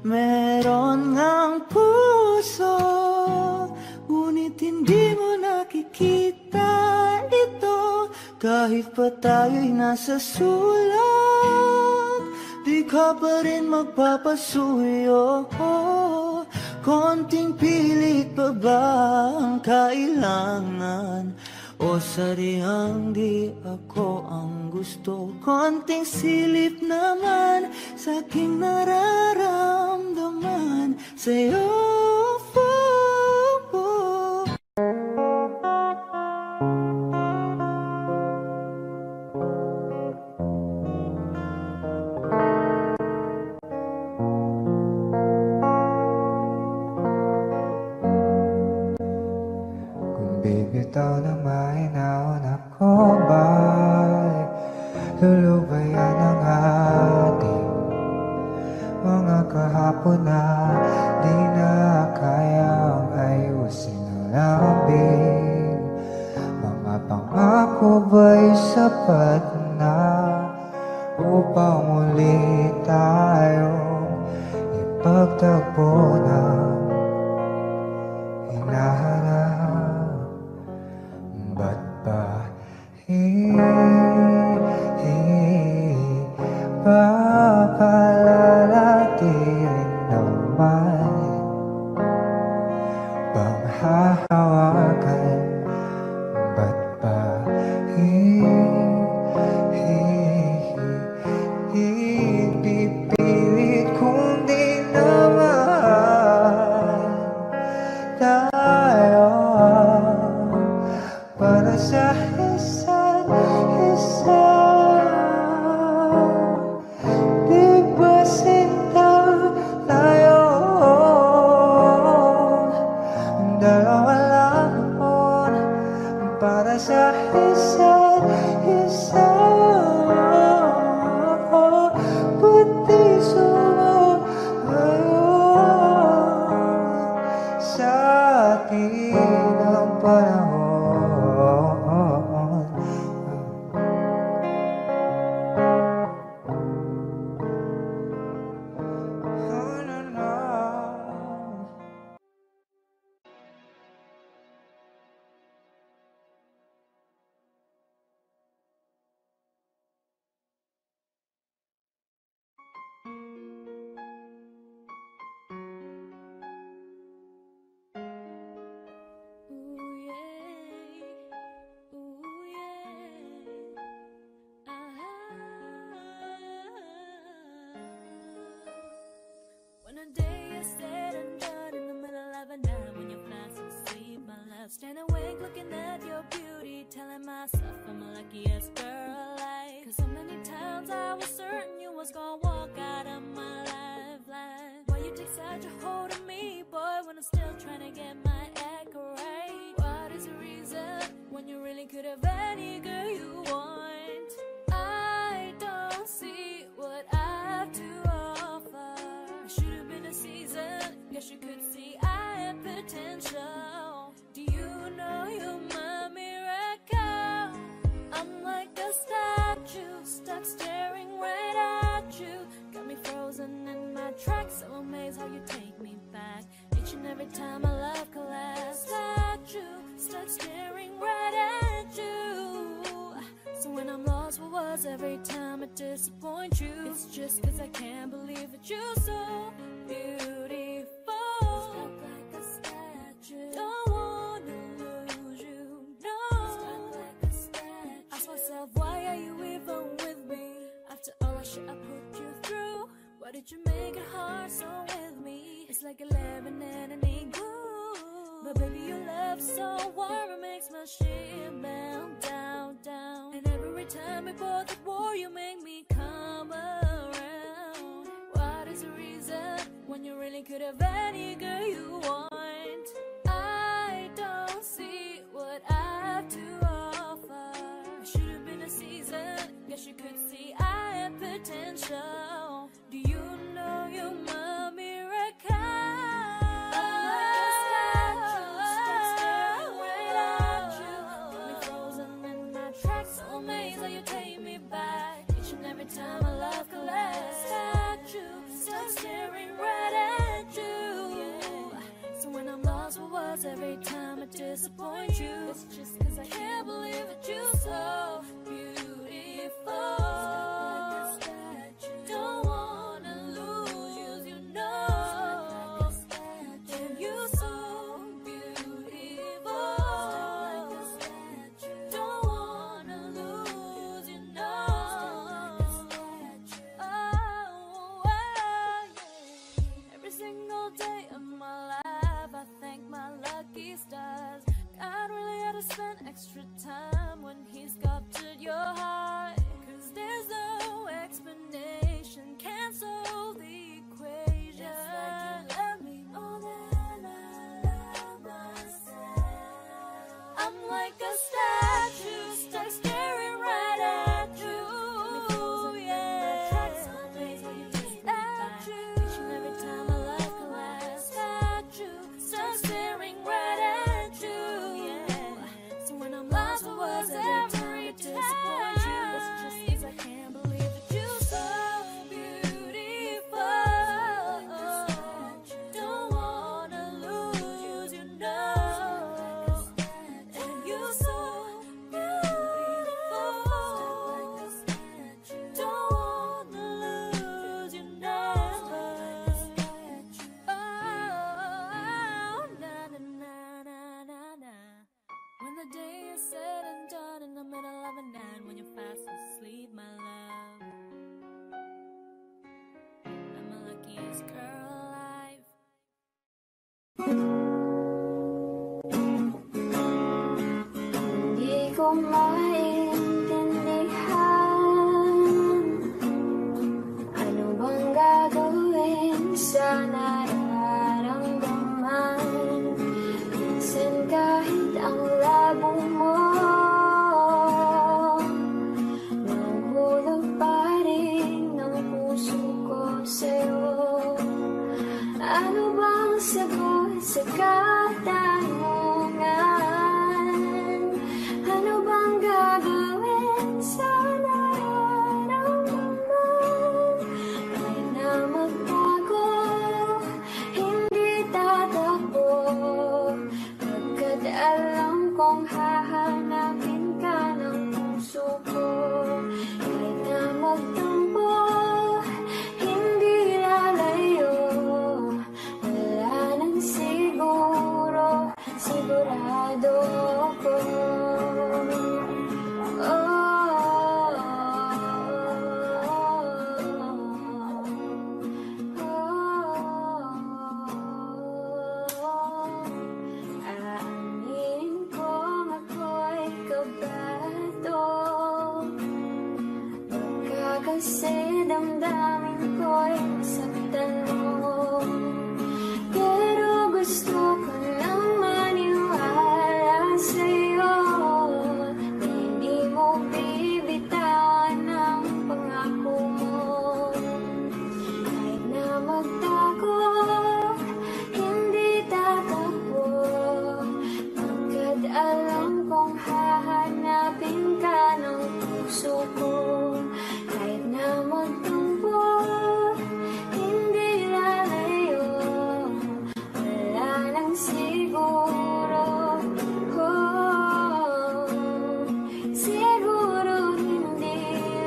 Meron ngang puso, ngunit hindi mo nakikita ito. Kahit pa tayo'y nasa sulok, di ka pa rin magpapasuyo. Konting pilit pa ba ang kailangan, o sarihang di ako ang gusto? Konting silip naman sa aking nararamdaman sa'yo. Bibitaw na mahinaon ako ba'y lulubayan ang ating mga kahapon na di na kayang ayusin o lambing? Mga pangako ba'y sapat na upang muli tayong ipagtagpo ng hinaharap? Ba't ba papalalatirin naman bang hahawakan? Ba't ba ipipilit kung di naman a day is said and done, in the middle of a night when you're fast asleep, my love, stand awake looking at your beauty, telling myself I'm the luckiest girl alive. Cause so many times I was certain you was gonna walk out of my lifeline. Why you take such a hold of me, boy, when I'm still trying to get my act right? What is the reason when you really could have any girl you want? I don't see what I have to offer. I should have been a season, guess you could see I have potential. Do you know you're my miracle? I'm like a statue, stuck staring right at you. Got me frozen in my tracks, so amazed how you take me back. Each and every time my love collapses, statue, stuck staring right at you. So when I'm lost for words every time I disappoint you, it's just cause I can't believe that you're so beautiful. Stuck like a statue, don't wanna lose you, no. Stuck like a statue, ask myself, why are you even with me? After all the shit I put you through, why did you make it hard so with me? It's like 11 and it ain't good, but baby your love so warm, it makes my shit melt down, down. And every time we both at war, you make me come around. What is the reason when you really could have any girl you want? I don't see what I have to offer. I should have been a season, guess you could see I have potential. Do you know you're my miracle? I'm like a statue, stuck staring right at you. Got me frozen in my tracks, so amazed how you take me back. Each and every time my love collapses, statue, stuck staring right at you. So when I'm lost for words every time I disappoint you, it's just cause I can't believe that you're so beautiful. Don't wanna lose you, you know. And you're so beautiful. Don't wanna lose you, know. Oh, yeah. Every single day of my life I thank my lucky stars. God really had to spend extra time when He sculpted kasi damdamin ko'y masaktan mo. Pero gusto ko lang maniwala sa'yo na hindi mo bibitawan ang pangako mo. Kahit na magtago, hindi tatakbo, pagkat alam kong hahanapin ka ng puso ko. Kahit na magtumpo, hindi lalayo, wala nang siguro. Siguro hindi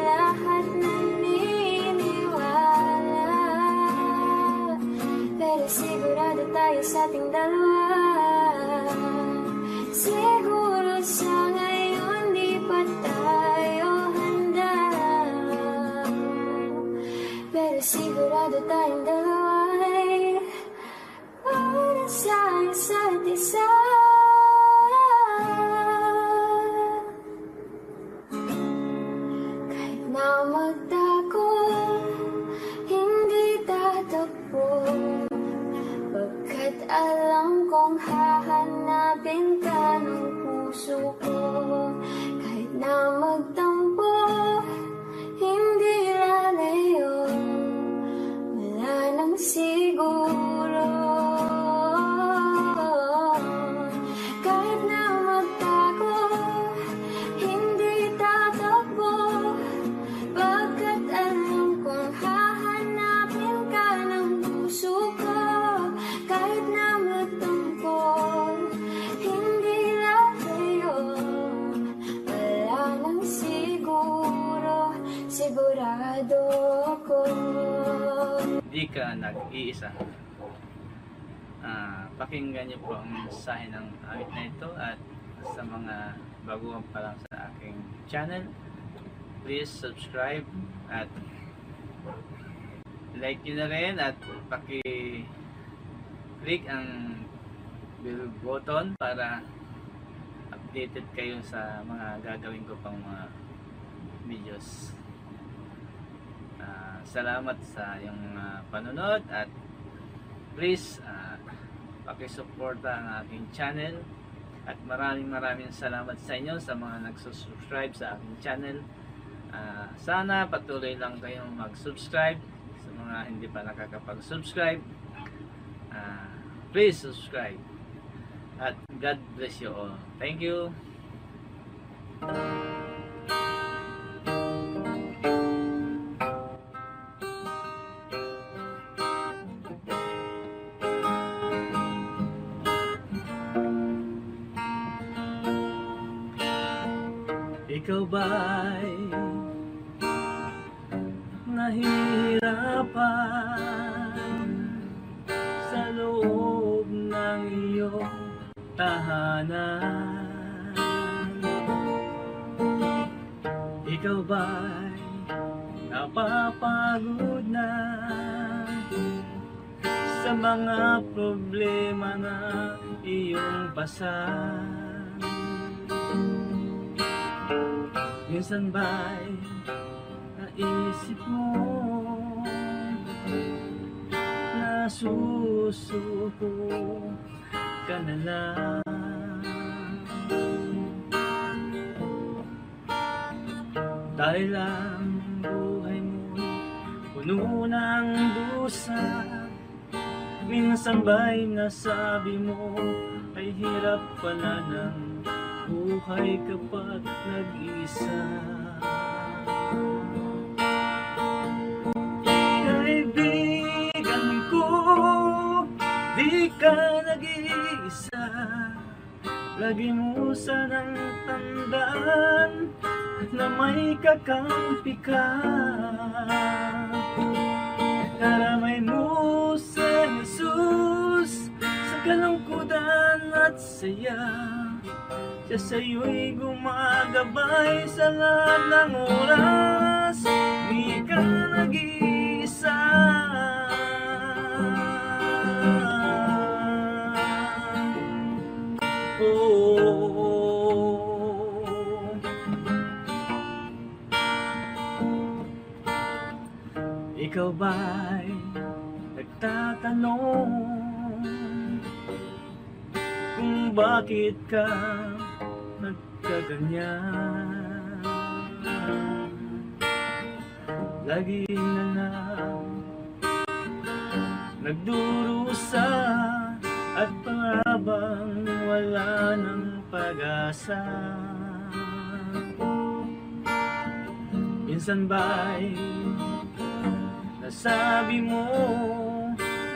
lahat naniniwala, pero sigurado tayo sa ating dalawa. Siguro sa ngayon di pa tayo handa, pero sigurado tayong dalawa ay para sa isa't isa. Kahit na magtago, hindi tatakbo, pagkat alam kong hahanapin ka ng puso ko. Kahit na magtampo, hindi lalayo, wala nang siguro. Kahit na magtago, hindi tatakbo, pagkat alam kong hahanapin ka ng puso ko. Kahit na magtampo, hindi lalayo, wala nang siguro. Sigurado ko. Di ka nag-iisa. Pakinggan niyo po ang mensahe ng awit na ito, at sa mga baguhan pa lang sa aking channel, please subscribe at like nyo na rin, at paki-click ang bell button para updated kayo sa mga gagawin ko pang mga videos. Salamat sa iyong panonood, at please pakisuporta ang aking channel, at maraming salamat sa inyo sa mga nagsusubscribe sa aking channel. Sana patuloy lang kayong mag-subscribe. Sa mga hindi pa nakakapag-subscribe, please subscribe, at God bless you all. Thank you. Ikaw ba'y nahihirapan sa loob ng iyong tahanan? Ikaw ba'y napapagod na sa mga problema na iyong pasan? Minsan ba'y naisip mo na susuko ka na lang? Dahil ang buhay mo puno ng dusa. Minsan ba'y nasabi mo ay hirap pala ng buhay kapag nag-isa? Kaibigan ko, di ka nag-iisa. Lagi mo sanang tandaan na may kakampi ka. Karamay mo sa Jesus sa kalungkutan at saya. Siya sa'yo'y gumagabay sa lahat ng oras. Di ka nag-iisa. Ikaw ba'y nagtatanong kung bakit ka nagkaganyan? Lagi na lang nagdurusa at parabang wala ng pag-asa. Minsan ba'y nasabi mo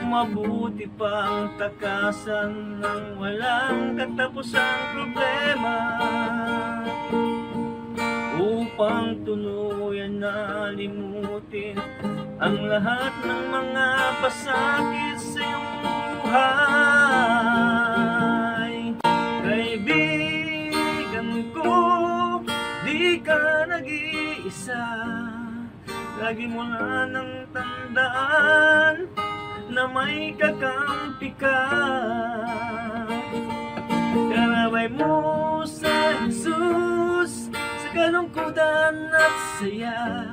mabuti pang takasan ng walang katapusang problema, upang tuluyan na limutin ang lahat ng mga pasakit sa iyong buhay. Kaibigan ko, di ka nag-iisa. Lagi mo na nang tandaan na may kakampi ka. Karamay mo sa Jesus, sa kalungkutan at saya.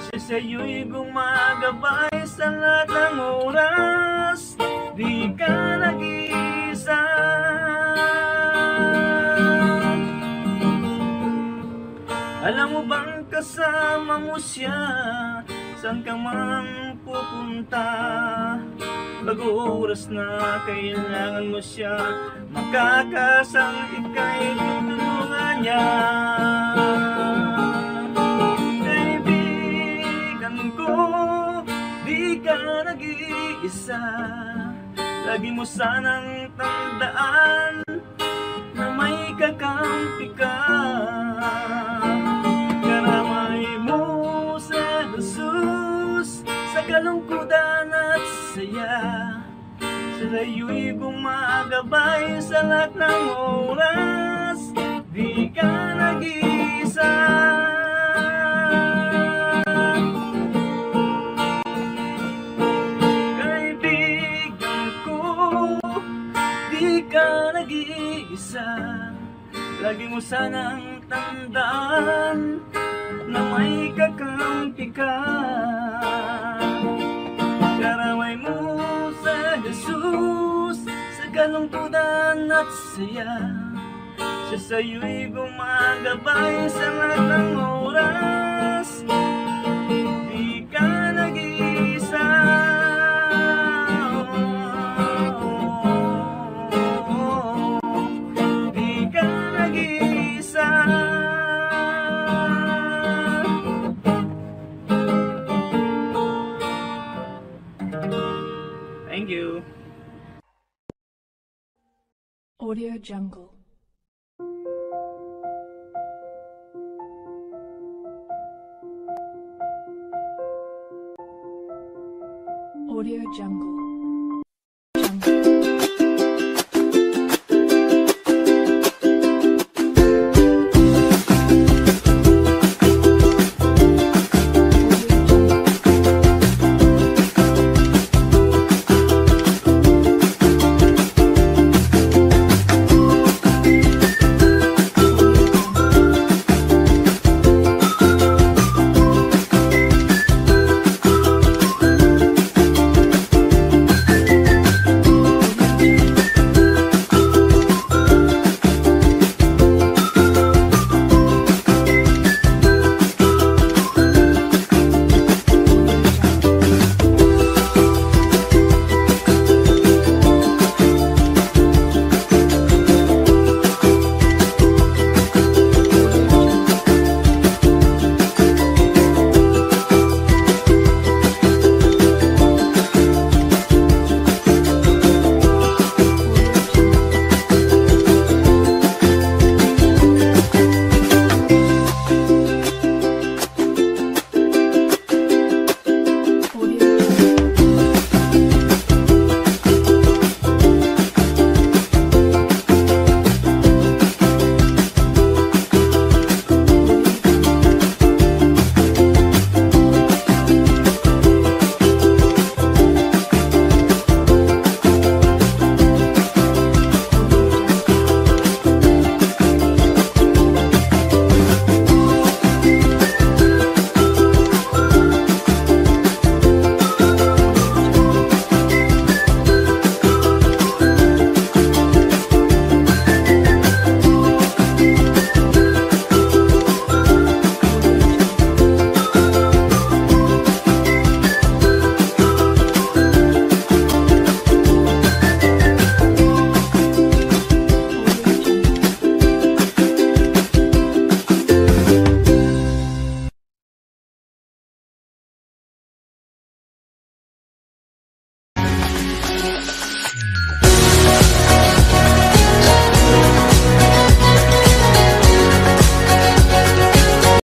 Siya sa'yo'y gumagabay sa lahat ng oras. Di ka nag-iisa. Alam mo bang kasama mo siya saan ka man pupunta? Pag oras na kailangan mo siya, makakasang ika'y tutulungan niya. Kaibigan ko, di ka nag-iisa. Lagi mo sanang tandaan na may kakampi ka. Kalungkutan at saya, sa'yo'y gumagabay sa lahat ng oras. Di ka nag-iisa. Kaibigan ko, di ka nag-iisa. Lagi mo sanang tandaan na may kakampi ka. Karamay mo sa Jesus, sa kalungkutan at saya. Siya sa'yo'y gumagabay sa lahat ng oras. Di ka nag-iisa. Di ka nag-iisa. Thank you. Audio Jungle. Audio Jungle.